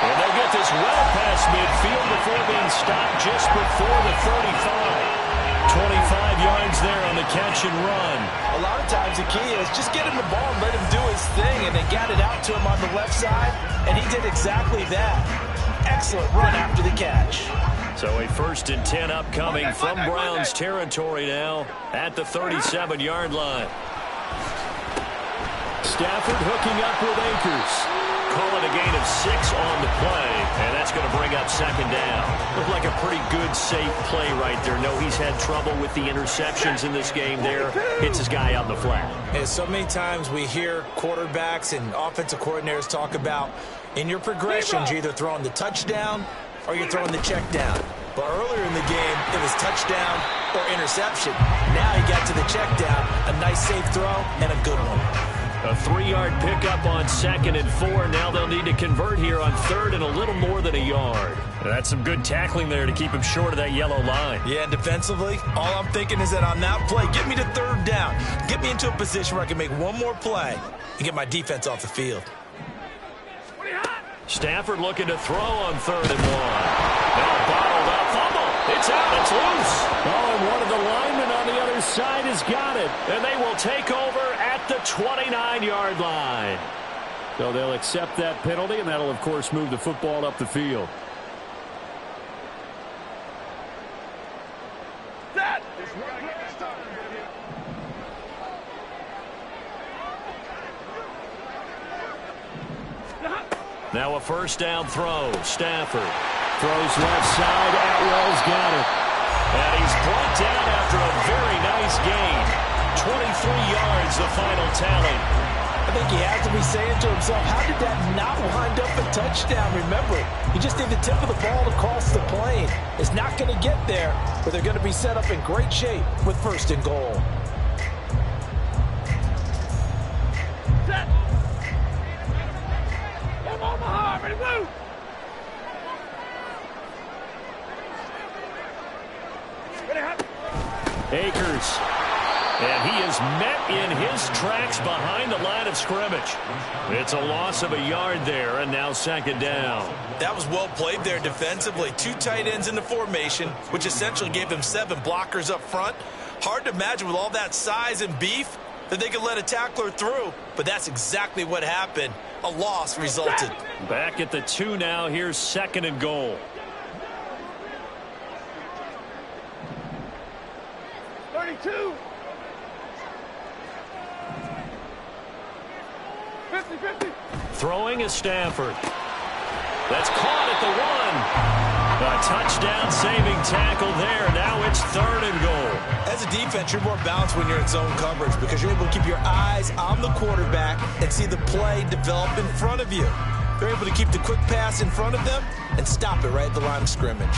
And they'll get this well past midfield before being stopped just before the 35. 25 yards there on the catch and run. A lot of times the key is just get him the ball and let him do his thing, and they got it out to him on the left side, and he did exactly that. Excellent run after the catch. So a 1st and 10 upcoming from Browns territory now at the 37-yard line. Stafford hooking up with Akers. Call it a gain of 6 on the play, and that's going to bring up 2nd down. Looked like a pretty good, safe play right there. No, he's had trouble with the interceptions in this game there. Hits his guy out in the flat. And so many times we hear quarterbacks and offensive coordinators talk about in your progressions, you're either throwing the touchdown or you're throwing the check down. But earlier in the game, it was touchdown or interception. Now he got to the check down, a nice safe throw, and a good one. A 3-yard pickup on 2nd and 4. Now they'll need to convert here on 3rd and a little more than a yard. That's some good tackling there to keep him short of that yellow line. Yeah, and defensively, all I'm thinking is that on that play, get me to 3rd down. Get me into a position where I can make one more play and get my defense off the field. Stafford looking to throw on 3rd and 1. Now bottled up, fumble. It's out, it's loose. Oh, and one of the linemen on the other side has got it. And they will take over at the 29-yard line. So they'll accept that penalty, and that'll, of course, move the football up the field. Now a 1st down throw. Stafford throws left side. Atwell's got it. And he's brought down after a very nice gain. 23 yards, the final tally. I think he has to be saying to himself, how did that not wind up a touchdown? Remember, you just need the tip of the ball to cross the plane. It's not going to get there, but they're going to be set up in great shape with 1st and goal. Set. Come on, Mahar, ready to move. Akers. And he is met in his tracks behind the line of scrimmage. It's a loss of a yard there, and now 2nd down. That was well played there defensively. 2 tight ends in the formation, which essentially gave them 7 blockers up front. Hard to imagine with all that size and beef that they could let a tackler through, but that's exactly what happened. A loss resulted. Back at the 2 now. Here's 2nd and goal. 32. 50-50. Throwing is Stafford. That's caught at the 1. A touchdown saving tackle there. Now it's 3rd and goal. As a defense, you're more balanced when you're in zone coverage because you're able to keep your eyes on the quarterback and see the play develop in front of you. They're able to keep the quick pass in front of them and stop it right at the line of scrimmage.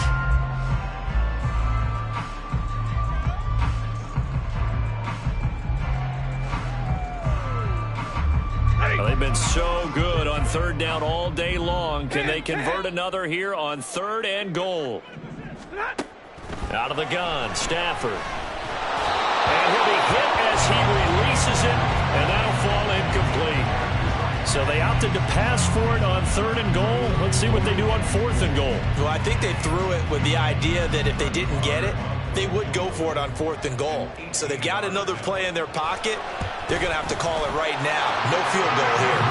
Well, they've been so good on 3rd down all day long. Can they convert another here on 3rd and goal? Out of the gun, Stafford. And he'll be hit as he releases it, and that'll fall incomplete. So they opted to pass for it on 3rd and goal. Let's see what they do on 4th and goal. Well, I think they threw it with the idea that if they didn't get it, they would go for it on 4th and goal. So they've got another play in their pocket. They're going to have to call it right now. No field goal here.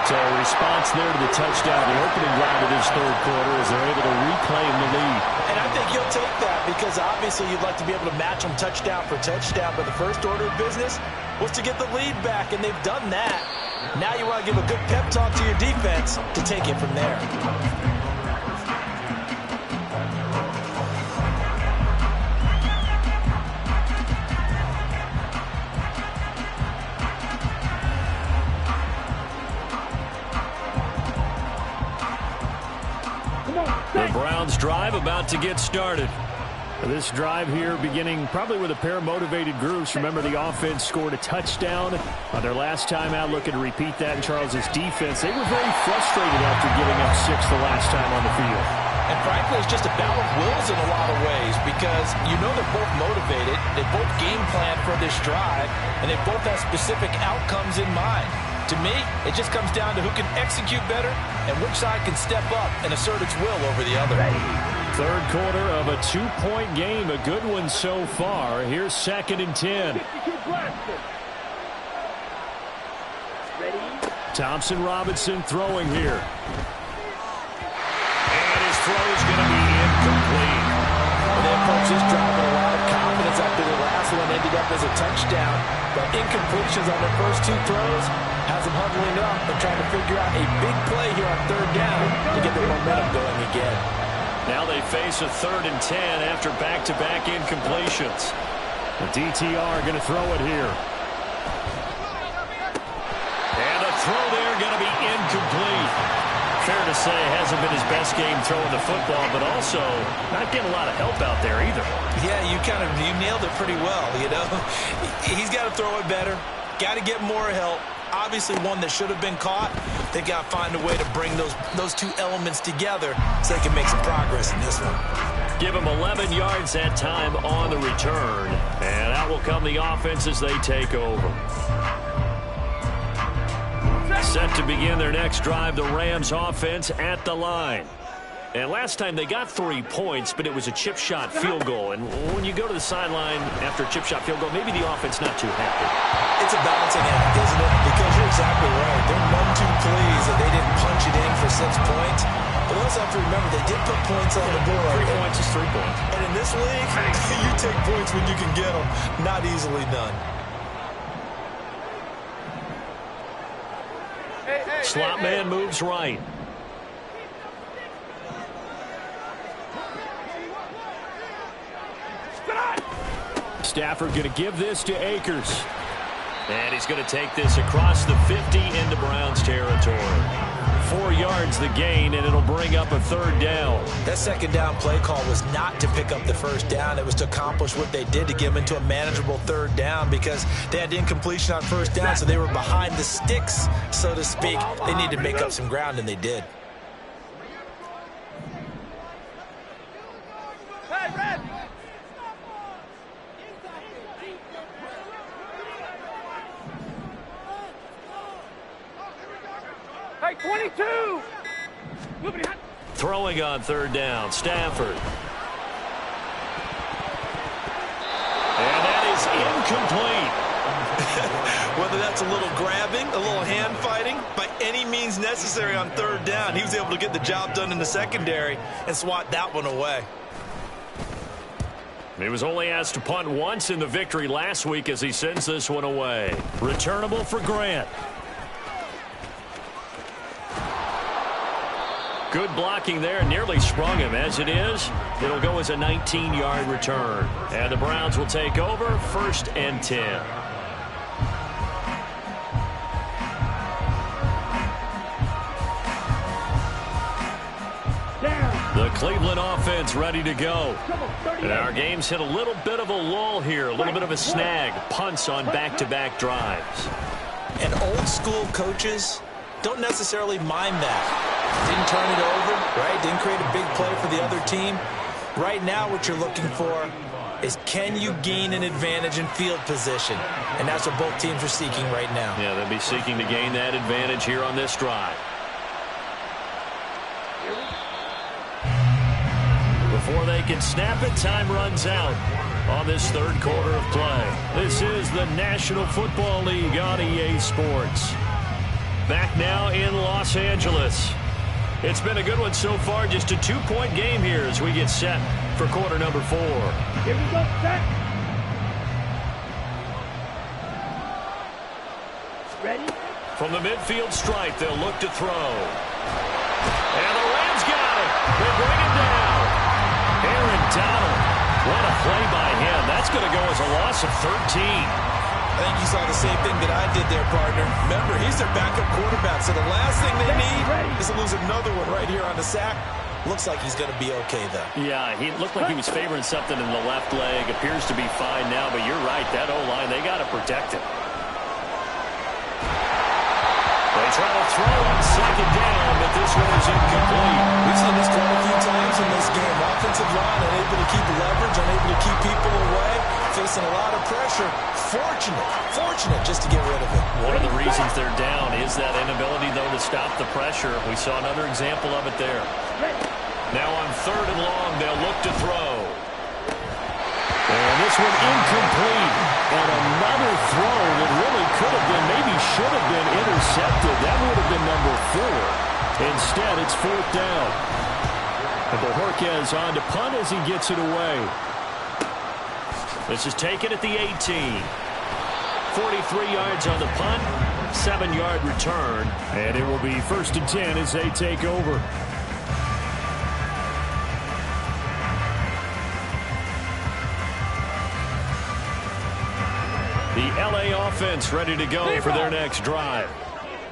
So a response there to the touchdown, the opening drive of this 3rd quarter, as they're able to reclaim the lead. And I think you'll take that because obviously you'd like to be able to match them touchdown for touchdown, but the first order of business was to get the lead back, and they've done that. Now you want to give a good pep talk to your defense to take it from there. The Browns drive about to get started. This drive here beginning probably with a pair of motivated groups. Remember, the offense scored a touchdown on their last time out. Looking to repeat that in Charles's defense. They were very frustrated after giving up 6 the last time on the field. And frankly, it's just a battle of wills in a lot of ways because you know they're both motivated. They both game plan for this drive, and they both have specific outcomes in mind. To me, it just comes down to who can execute better and which side can step up and assert its will over the other. 3rd quarter of a 2-point game. A good one so far. Here's 2nd and 10. Thompson Robinson throwing here. And his throw is going to be incomplete. They approach this drive with a lot of confidence after the last one ended up as a touchdown. But incompletions on their first 2 throws has them huddling up and trying to figure out a big play here on 3rd down to get their momentum going again. Now they face a 3rd and 10 after back-to-back incompletions. The DTR going to throw it here. And a throw there going to be incomplete. Fair to say, hasn't been his best game throwing the football, but also not getting a lot of help out there either. Yeah, you nailed it pretty well, you know. He's got to throw it better. Got to get more help. Obviously one that should have been caught. They got to find a way to bring those 2 elements together so they can make some progress in this one. Give him 11 yards that time on the return. And out will come the offense as they take over. Set to begin their next drive, the Rams offense at the line. And last time they got 3 points, but it was a chip shot field goal. And when you go to the sideline after a chip shot field goal, maybe the offense not too happy. It's a balancing act, isn't it? Because you're exactly right. They're none too pleased that they didn't punch it in for 6 points. But also have to remember they did put points on the board. 3 points is 3 points. And in this league, you take points when you can get them. Not easily done. Slot man moves right. Stafford going to give this to Akers. And he's going to take this across the 50 into Browns territory. 4 yards the gain, and it'll bring up a third down. That second down play call was not to pick up the first down. It was to accomplish what they did, to get them into a manageable third down, because they had incompletion on first down, so they were behind the sticks, so to speak. They needed to make up some ground, and they did. Hey, Red! Hey, 22! Throwing on third down, Stafford. And that is incomplete. Whether that's a little grabbing, a little hand fighting, by any means necessary on third down, he was able to get the job done in the secondary and swat that one away. He was only asked to punt once in the victory last week as he sends this one away. Returnable for Grant. Good blocking there, nearly sprung him. As it is, it'll go as a 19-yard return. And the Browns will take over, 1st and 10. The Cleveland offense ready to go. And our game's hit a little bit of a lull here, a little bit of a snag. Punts on back-to-back drives. And old school coaches don't necessarily mind that. Didn't turn it over, right? Didn't create a big play for the other team. Right now what you're looking for is, can you gain an advantage in field position? And that's what both teams are seeking right now. Yeah, they'll be seeking to gain that advantage here on this drive. Before they can snap it, time runs out on this third quarter of play. This is the National Football League on EA Sports. Back now in Los Angeles. It's been a good one so far, just a 2-point game here as we get set for quarter number 4. Here we go, set. Ready? From the midfield stripe, they'll look to throw. And the Rams got it. They bring it down. Aaron Donald. What a play by him. That's going to go as a loss of 13. I think you saw the same thing that I did there, partner. Remember, he's their backup quarterback, so the last thing they need is to lose another one right here on the sack. Looks like he's going to be okay, though. Yeah, he looked like he was favoring something in the left leg. Appears to be fine now, but you're right. That O-line, they got to protect it. They try to throw on second down, but this one is incomplete. We've seen this quite a few times in this game. Offensive line unable to keep leverage, unable to keep people away, facing a lot of pressure. Fortunate just to get rid of it. One of the reasons they're down is that inability, though, to stop the pressure. We saw another example of it there. Now on third and long, they'll look to throw. And this one incomplete. And another throw that really could have been, maybe should have been intercepted. That would have been number 4. Instead, it's 4th down. And Bojorquez on to punt as he gets it away. This is taken at the 18. 43 yards on the punt, 7-yard return. And it will be 1st and 10 as they take over. The LA offense ready to go for their next drive.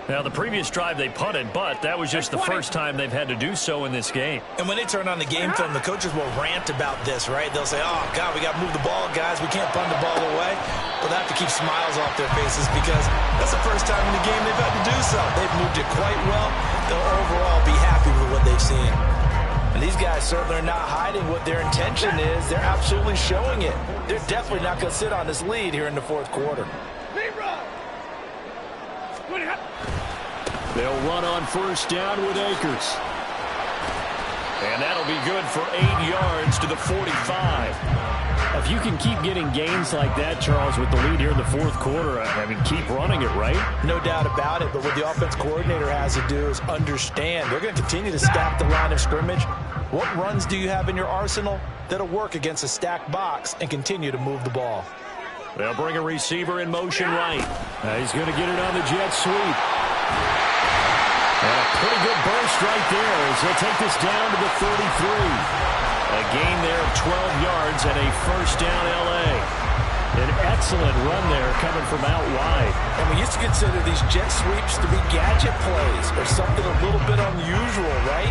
Now, the previous drive they punted, but that was just the first time they've had to do so in this game. And when they turn on the game film, the coaches will rant about this, right? They'll say, oh, God, we got to move the ball, guys. We can't punt the ball away. But they have to keep smiles off their faces because that's the first time in the game they've had to do so. They've moved it quite well. They'll overall be happy with what they've seen. And these guys certainly are not hiding what their intention is. They're absolutely showing it. They're definitely not going to sit on this lead here in the 4th quarter. They'll run on first down with Akers. And that'll be good for 8 yards to the 45. If you can keep getting gains like that, Charles, with the lead here in the 4th quarter, I mean, keep running it, right? No doubt about it, but what the offense coordinator has to do is understand. They're going to continue to stack the line of scrimmage. What runs do you have in your arsenal that'll work against a stacked box and continue to move the ball? They'll bring a receiver in motion right. He's going to get it on the jet sweep. And a pretty good burst right there as they'll take this down to the 33. A gain there of 12 yards and a first down LA. An excellent run there coming from out wide. And we used to consider these jet sweeps to be gadget plays or something a little bit unusual, right?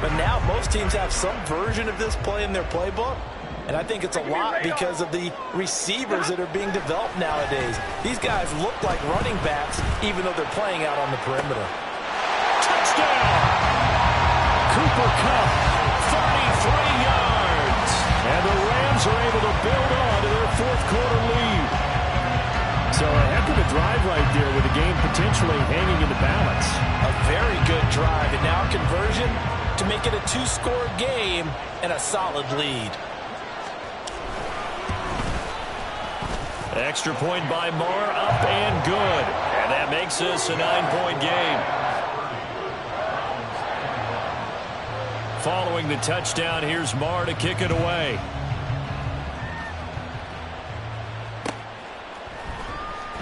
But now most teams have some version of this play in their playbook. And I think it's a lot because of the receivers that are being developed nowadays. These guys look like running backs even though they're playing out on the perimeter. Touchdown! Cooper Kupp, 33 yards. And the Rams are able to build on to their fourth quarter lead. So a heck of a drive right there with the game potentially hanging in the balance. A very good drive, and now conversion to make it a two-score game and a solid lead. Extra point by Marr, up and good. And that makes this a 9-point game. Following the touchdown, here's Marr to kick it away.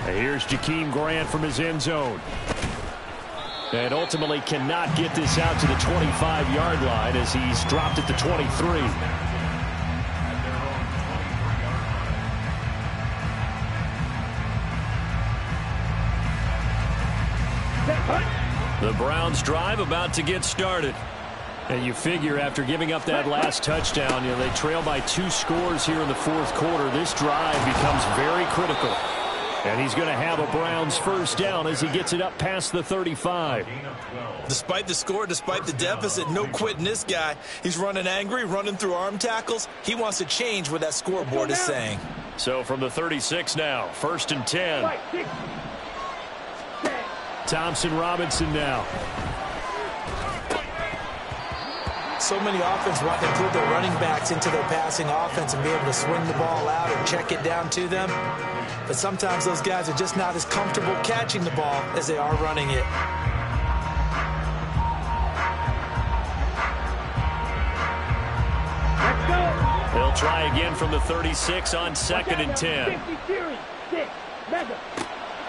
And here's Jakeem Grant from his end zone. And ultimately cannot get this out to the 25-yard line as he's dropped at the 23. The Browns drive about to get started. And you figure after giving up that last touchdown, they trail by 2 scores here in the fourth quarter. This drive becomes very critical. And he's going to have a Browns first down as he gets it up past the 35. Despite the score, despite the deficit, no quitting this guy. He's running angry, running through arm tackles. He wants to change what that scoreboard is saying. So from the 36 now, 1st and 10. Thompson Robinson now. So many offenses want to include their running backs into their passing offense and be able to swing the ball out or check it down to them. But sometimes those guys are just not as comfortable catching the ball as they are running it. Let's go. They'll try again from the 36 on 2nd and 10.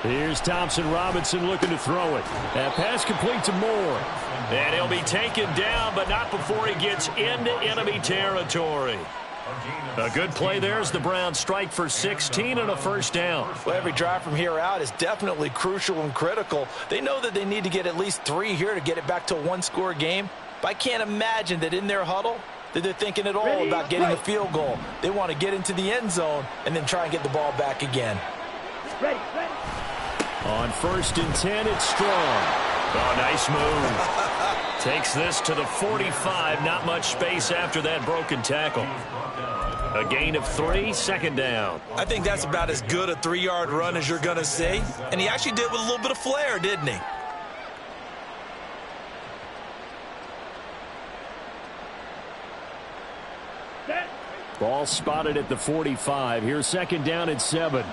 Here's Thompson Robinson looking to throw it. That pass complete to Moore. And he'll be taken down, but not before he gets into enemy territory. A good play there as the Browns strike for 16 and a first down. Well, every drive from here out is definitely crucial and critical. They know that they need to get at least 3 here to get it back to a one-score game. But I can't imagine that in their huddle that they're thinking at all about getting a field goal. They want to get into the end zone and then try and get the ball back again. Ready. On 1st and 10, it's Strong. Oh, nice move. Takes this to the 45. Not much space after that broken tackle. A gain of 3, 2nd down. I think that's about as good a 3-yard run as you're going to see. And he actually did with a little bit of flair, didn't he? Ball spotted at the 45. Here's 2nd down at 7.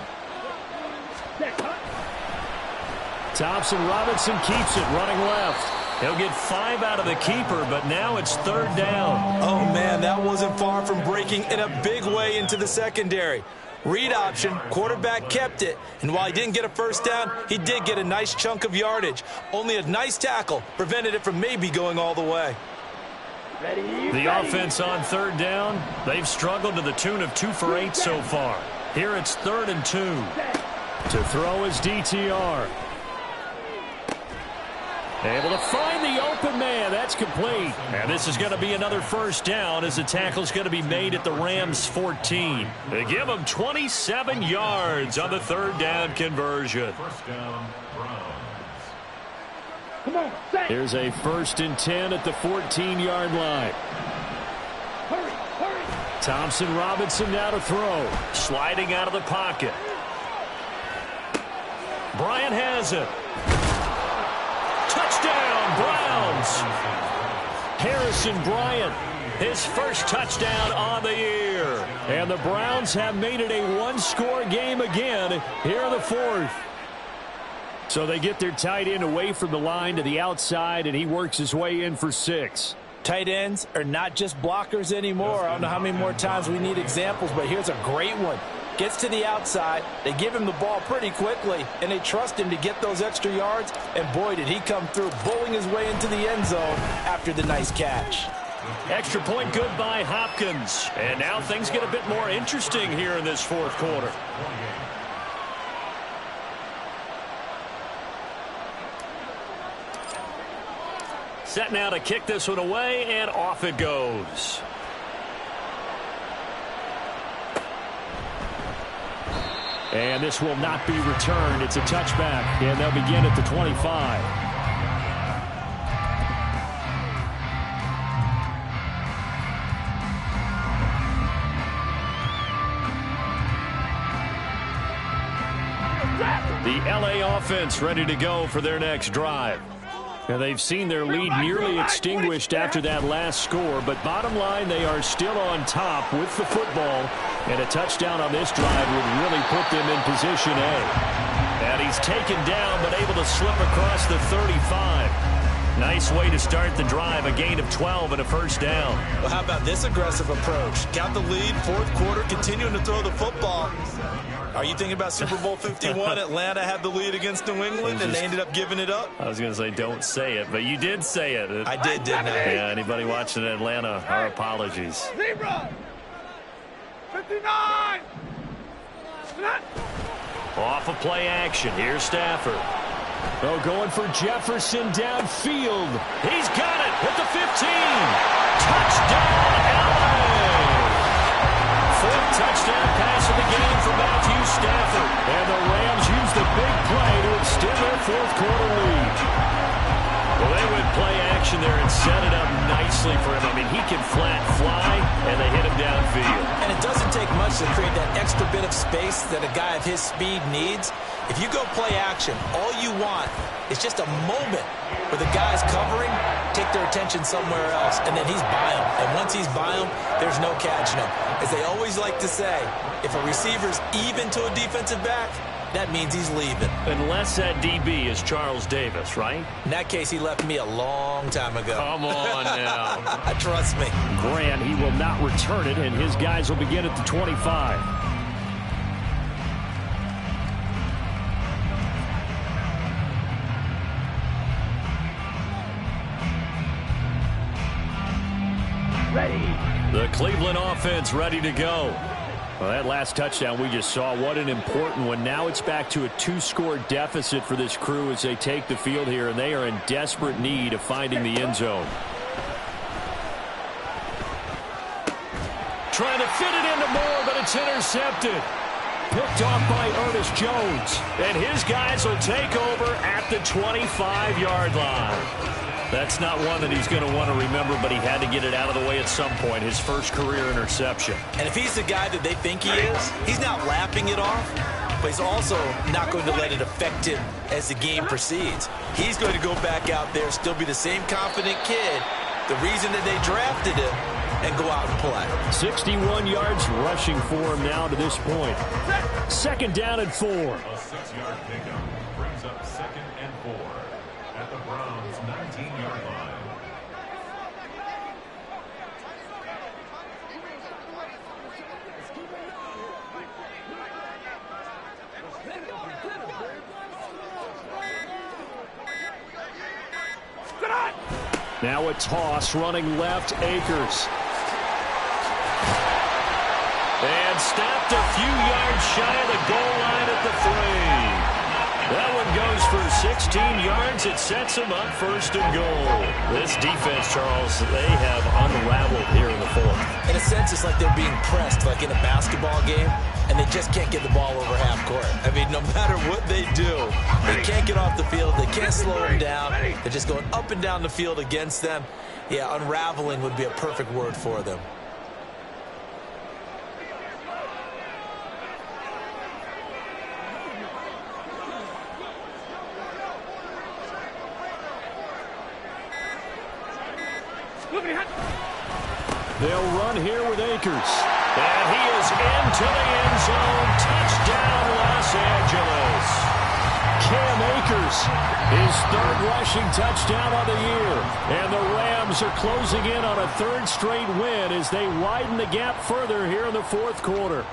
Thompson Robinson keeps it running left. He'll get 5 out of the keeper, but now it's 3rd down. Oh, man, that wasn't far from breaking in a big way into the secondary. Read option, quarterback kept it, and while he didn't get a first down, he did get a nice chunk of yardage. Only a nice tackle prevented it from maybe going all the way. The offense on 3rd down, they've struggled to the tune of 2 for 8 so far. Here it's 3rd and 2. To throw is DTR. Able to find the open man. That's complete. And this is going to be another first down as the tackle's going to be made at the Rams' 14. They give them 27 yards on the 3rd down conversion. Come on, Here's a 1st and 10 at the 14-yard line. Hurry. Thompson Robinson now to throw. Sliding out of the pocket. Bryant has it. Touchdown, Browns. Harrison Bryant, his first touchdown on the year. And the Browns have made it a one-score game again here in the 4th. So they get their tight end away from the line to the outside, and he works his way in for 6. Tight ends are not just blockers anymore. I don't know how many more times we need examples, but here's a great one. Gets to the outside, they give him the ball pretty quickly, and they trust him to get those extra yards, and boy, did he come through, bowling his way into the end zone after the nice catch. Extra point good by Hopkins. And now things get a bit more interesting here in this fourth quarter. Set now to kick this one away, and off it goes. And this will not be returned. It's a touchback, and they'll begin at the 25. The LA offense ready to go for their next drive. Now they've seen their lead nearly extinguished after that last score, but bottom line, they are still on top with the football, and a touchdown on this drive would really put them in position A. And he's taken down, but able to slip across the 35. Nice way to start the drive, a gain of 12 and a first down. Well, how about this aggressive approach? Count the lead, fourth quarter, continuing to throw the football. Are you thinking about Super Bowl 51? Atlanta had the lead against New England, and they ended up giving it up? I was going to say don't say it, but you did say it. I did, didn't I? Yeah, anybody watching Atlanta, our apologies. Zebra! 59! Off of play action. Here's Stafford. Oh, going for Jefferson downfield. He's got it at the 15. Touchdown, LA! Fourth touchdown pass of the game for Matthew Stafford. And the Rams use the big play to extend their fourth quarter lead. Well, they would play action there and set it up nicely for him. I mean, he can flat fly, and they hit him downfield. And it doesn't take much to create that extra bit of space that a guy of his speed needs. If you go play action, all you want is just a moment where the guy's covering, take their attention somewhere else, and then he's by him. And once he's by him, there's no catching him. As they always like to say, if a receiver's even to a defensive back, that means he's leaving. Unless that DB is Charles Davis, right? In that case, he left me a long time ago. Come on now. Trust me. Grant, he will not return it, and his guys will begin at the 25. Ready. The Cleveland offense ready to go. Well, that last touchdown we just saw, what an important one. Now it's back to a 2-score deficit for this crew as they take the field here, and they are in desperate need of finding the end zone. Trying to fit it into Moore, but it's intercepted. Picked off by Ernest Jones. And his guys will take over at the 25-yard line. That's not one that he's going to want to remember, but he had to get it out of the way at some point, his first career interception. And if he's the guy that they think he is, he's not lapping it off, but he's also not going to let it affect him as the game proceeds. He's going to go back out there, still be the same confident kid, the reason that they drafted him, and go out and play. 61 yards rushing for him now to this point. Second down and 4. A 6-yard pickup brings up 2nd and 4 at the Browns' 19-yard line. Now a toss running left, Akers. And stopped a few yards shy of the goal line at the 3. That one goes for 16 yards. It sets him up first and goal. This defense, Charles, they have unraveled here in the fourth. In a sense, it's like they're being pressed, like in a basketball game, and they just can't get the ball over half court. I mean, no matter what they do, they can't get off the field. They can't slow them down. They're just going up and down the field against them. Yeah, unraveling would be a perfect word for them. They'll run here with Akers. And he is into the end zone. Touchdown, Los Angeles. Cam Akers, his third rushing touchdown of the year. And the Rams are closing in on a third straight win as they widen the gap further here in the fourth quarter.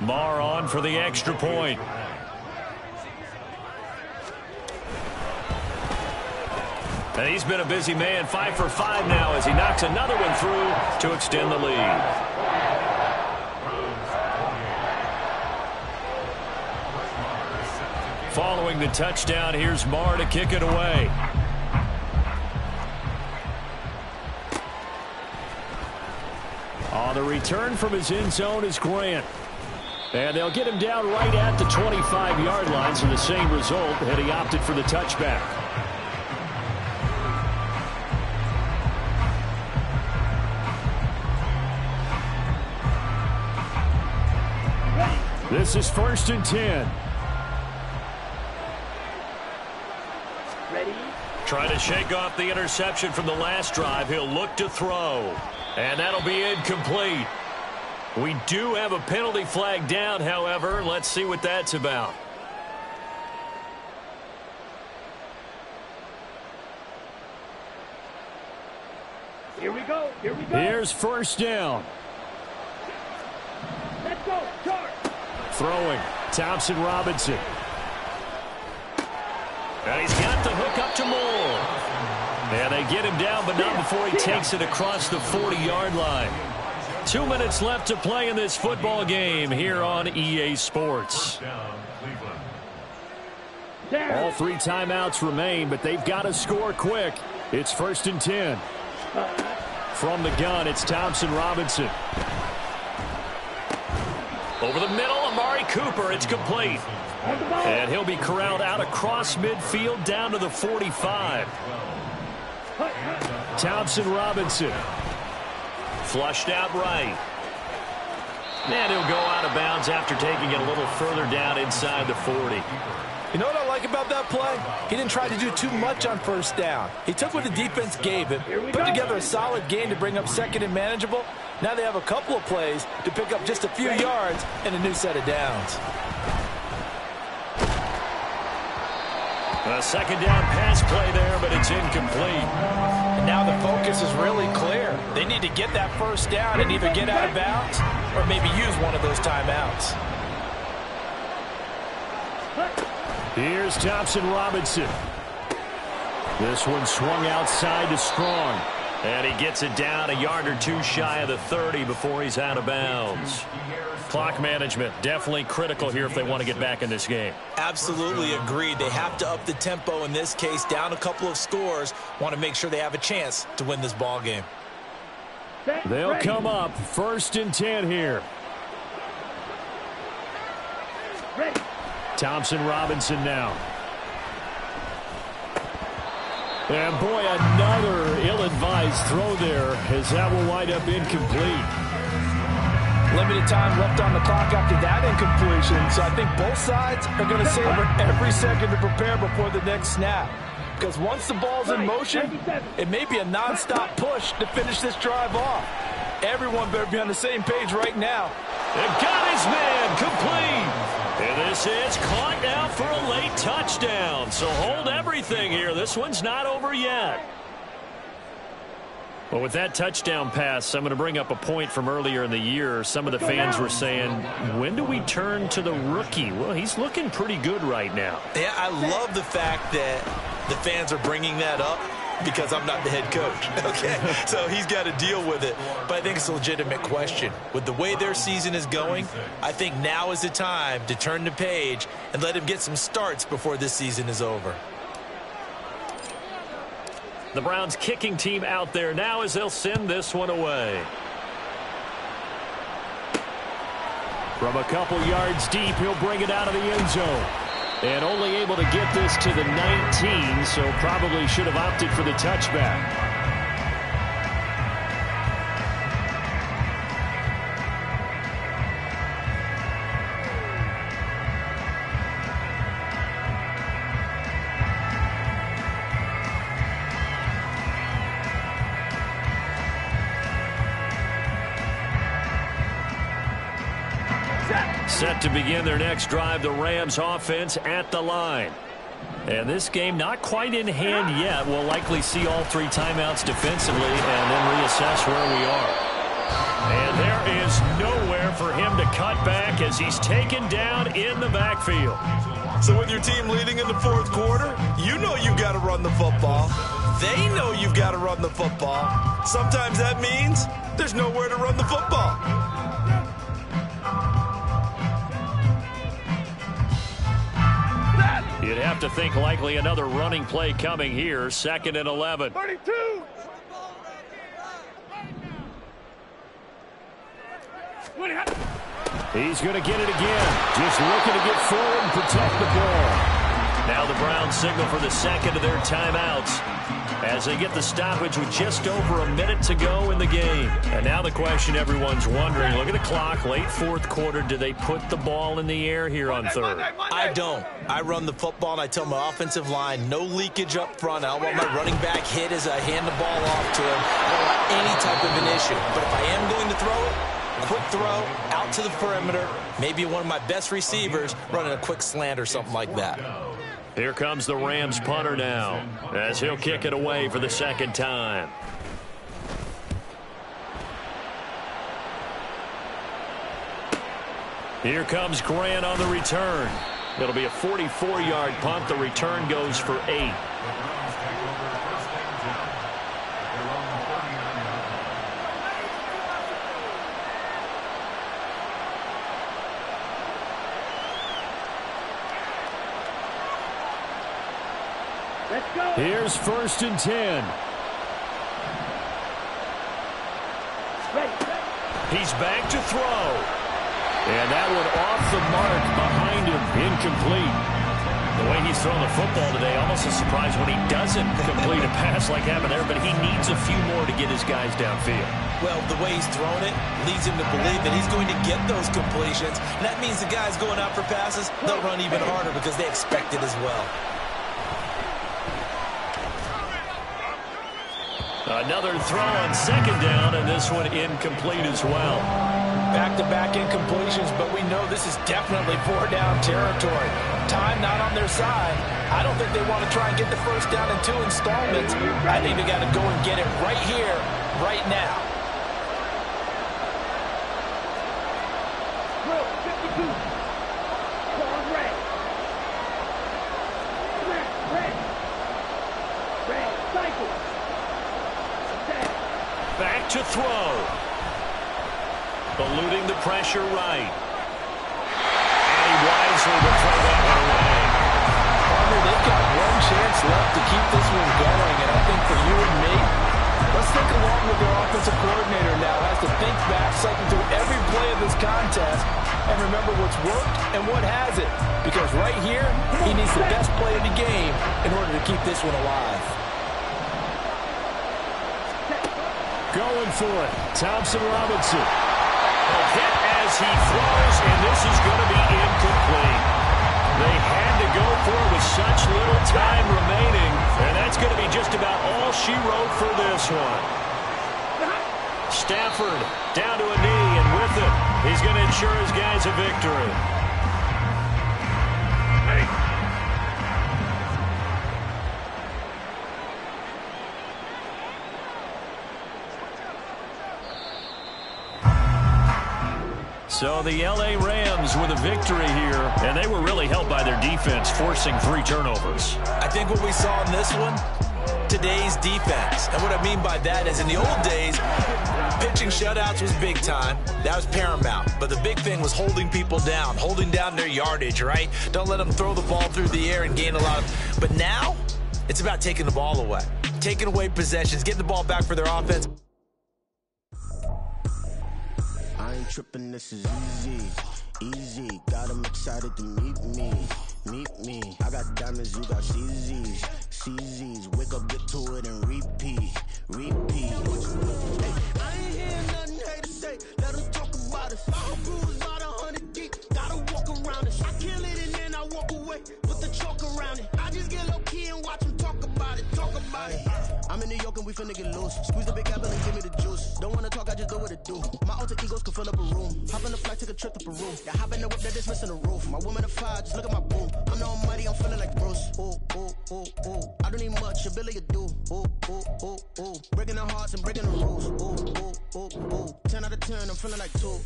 Marr on for the extra point. And he's been a busy man, 5 for 5 now as he knocks another one through to extend the lead. Following the touchdown, here's Marr to kick it away. On the return from his end zone is Grant. And they'll get him down right at the 25-yard line, so the same result, and he opted for the touchback. This is 1st and 10. Ready? Trying to shake off the interception from the last drive. He'll look to throw. And that'll be incomplete. We do have a penalty flag down, however. Let's see what that's about. Here we go. Here we go. Here's 1st down. Let's go. Charge. Throwing. Thompson Robinson. And he's got the hook up to Moore. And they get him down, but not before he takes it across the 40-yard line. 2 minutes left to play in this football game here on EA Sports. All 3 timeouts remain, but they've got to score quick. It's 1st and 10. From the gun, it's Thompson Robinson. Over the middle, Amari Cooper. It's complete. And he'll be corralled out across midfield down to the 45. Thompson Robinson. Flushed out right. And he'll go out of bounds after taking it a little further down inside the 40. You know what I like about that play? He didn't try to do too much on 1st down. He took what the defense gave him, put together a solid game to bring up 2nd and manageable. Now they have a couple of plays to pick up just a few yards and a new set of downs. A 2nd down pass play there, but it's incomplete. And now the focus is really clear. They need to get that 1st down and either get out of bounds or maybe use one of those timeouts. Here's Thompson Robinson. This one swung outside to Strong. And he gets it down a yard or 2 shy of the 30 before he's out of bounds. Clock management, definitely critical here if they want to get back in this game. Absolutely agreed. They have to up the tempo in this case, down a couple of scores. Want to make sure they have a chance to win this ball game. They'll come up 1st and 10 here. Ready. Thompson Robinson now. And boy, another ill-advised throw there as that will wind up incomplete. Limited time left on the clock after that incompletion, so I think both sides are going to savor every second to prepare before the next snap. Because once the ball's in motion, it may be a non-stop push to finish this drive off. Everyone better be on the same page right now. They've got his man complete. And this is caught now for a late touchdown. So hold everything here. This one's not over yet. Well, with that touchdown pass, I'm going to bring up a point from earlier in the year. Some of the fans were saying, when do we turn to the rookie? Well, he's looking pretty good right now. Yeah, I love the fact that the fans are bringing that up because I'm not the head coach, okay? So he's got to deal with it. But I think it's a legitimate question. With the way their season is going, I think now is the time to turn the page and let him get some starts before this season is over. The Browns kicking team out there now as they'll send this one away. From a couple yards deep, he'll bring it out of the end zone. And only able to get this to the 19, so probably should have opted for the touchback. Set to begin their next drive, the Rams offense at the line. And this game not quite in hand yet. We'll likely see all 3 timeouts defensively and then reassess where we are. And there is nowhere there for him to cut back as he's taken down in the backfield. So with your team leading in the fourth quarter, you know you've got to run the football. They know you've got to run the football. Sometimes that means there's nowhere to run the football. You'd have to think likely another running play coming here. 2nd and 11. 32. He's going to get it again. Just looking to get forward and protect the ball. Now the Browns signal for the second of their timeouts as they get the stoppage with just over a minute to go in the game. And now the question everyone's wondering, look at the clock, late fourth quarter, do they put the ball in the air here on third? I don't. I run the football, and I tell my offensive line, no leakage up front. I don't want my running back hit as I hand the ball off to him. I don't want any type of an issue. But if I am going to throw it, quick throw, out to the perimeter, maybe one of my best receivers running a quick slant or something like that. Here comes the Rams punter now as he'll kick it away for the second time. Here comes Grant on the return. It'll be a 44-yard punt. The return goes for 8. Let's go. Here's 1st and 10. He's back to throw. And that one off the mark behind him, incomplete. The way he's thrown the football today, almost a surprise when he doesn't complete a pass like happened there, but he needs a few more to get his guys downfield. Well, the way he's thrown it leads him to believe that he's going to get those completions. And that means the guys going out for passes, they'll run even harder because they expect it as well. Another throw on 2nd down, and this one incomplete as well. Back-to-back incompletions, but we know this is definitely 4-down territory. Time not on their side. I don't think they want to try and get the first down in 2 installments. I think they got to go and get it right here, right now. Drill 52. Corn red. Red. Cycle. Back to throw. Eluding the pressure right. And he wisely will throw that one away. They've got one chance left to keep this one going, and I think for you and me, let's think along with their offensive coordinator now. Has to think back, cycle through every play of this contest, and remember what's worked and what hasn't. Because right here, he needs the best play of the game in order to keep this one alive. Going for it, Thompson Robinson. A hit as he throws, and this is going to be incomplete. They had to go for it with such little time remaining, and that's going to be just about all she wrote for this one. Stafford down to a knee, and with it, he's going to ensure his guys a victory. So the LA Rams with a victory here, and they were really helped by their defense, forcing 3 turnovers. I think what we saw in this one, today's defense. And what I mean by that is in the old days, pitching shutouts was big time. That was paramount. But the big thing was holding people down, holding down their yardage, right? Don't let them throw the ball through the air and gain a lot of... But now, it's about taking the ball away. Taking away possessions, getting the ball back for their offense. I ain't tripping, this is easy, got them excited to meet me, I got diamonds, you got CZs, wake up, get to it, and repeat, hey, I ain't hear nothing hate to say, let them talk about us, all crews about 100 deep, gotta walk around it, I kill it and then I walk away, with the chalk around it, I just get low key and watch them talk about it, I'm in New York and we finna get loose. Squeeze the big apple and give me the juice. Don't wanna talk, I just do what it do. My alter egos can fill up a room. Hop in the flight, take a trip to Peru. Yeah, hop in the whip that is missing the roof. My woman a fire, just look at my boo. I'm the almighty, I'm feeling like Bruce. Ooh. ooh, ooh, ooh. I don't need much, ability to do. Ooh, ooh, ooh, ooh. Breaking the hearts and breaking the rules. Ooh, ooh, ooh, ooh. 10 out of 10, I'm feeling like 2.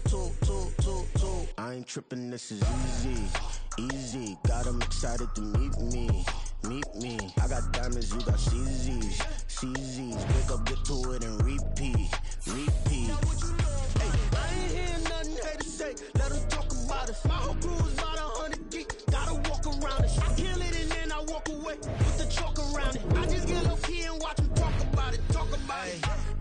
I ain't tripping, this is easy, easy. Got 'em excited to meet me. I got diamonds, you got CZs. Wake up, get to it and repeat. Hey, I ain't hearing nothing haters say. Let them talk about us. My whole crew is about 100 deep. Gotta walk around it. I kill it and then I walk away with the chalk around it. I just get low key and watch them talk about it.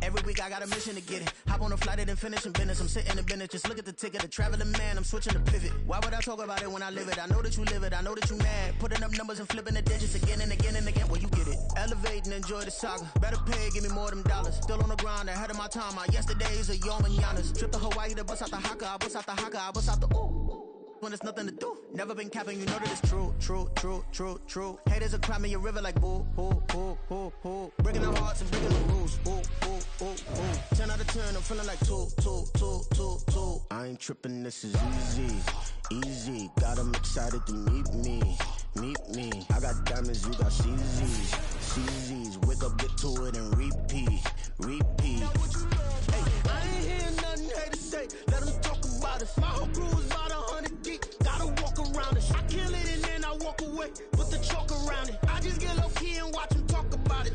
Every week I got a mission to get it. Hop on a flight and then finish in business. I'm sitting in business, just look at the ticket. A traveling man, I'm switching to pivot. Why would I talk about it when I live it? I know that you live it, I know that you mad. Putting up numbers and flipping the digits again and again and again. Well, you get it. Elevate and enjoy the saga. Better pay, give me more them dollars. Still on the grind, ahead of my time. My yesterdays are yo mananas. Trip to Hawaii to bust out the haka. I bust out the haka, I bust out the ooh. When there's nothing to do. Never been capping, you know that it's true. Haters are climbing a river like boo, hoo. Breaking the hearts and breaking the rules. Ooh. 10 out of 10, I'm feeling like 2. I ain't tripping, this is easy. Got 'em excited to meet me. I got diamonds, you got CZs. Wake up, get to it and repeat. Hey, I ain't hearing nothing haters say. Let them talk about us. My whole crew is about 100 deep. Gotta walk around it. I kill it and then I walk away with the chalk around it. I just get low key and watch them talk about it.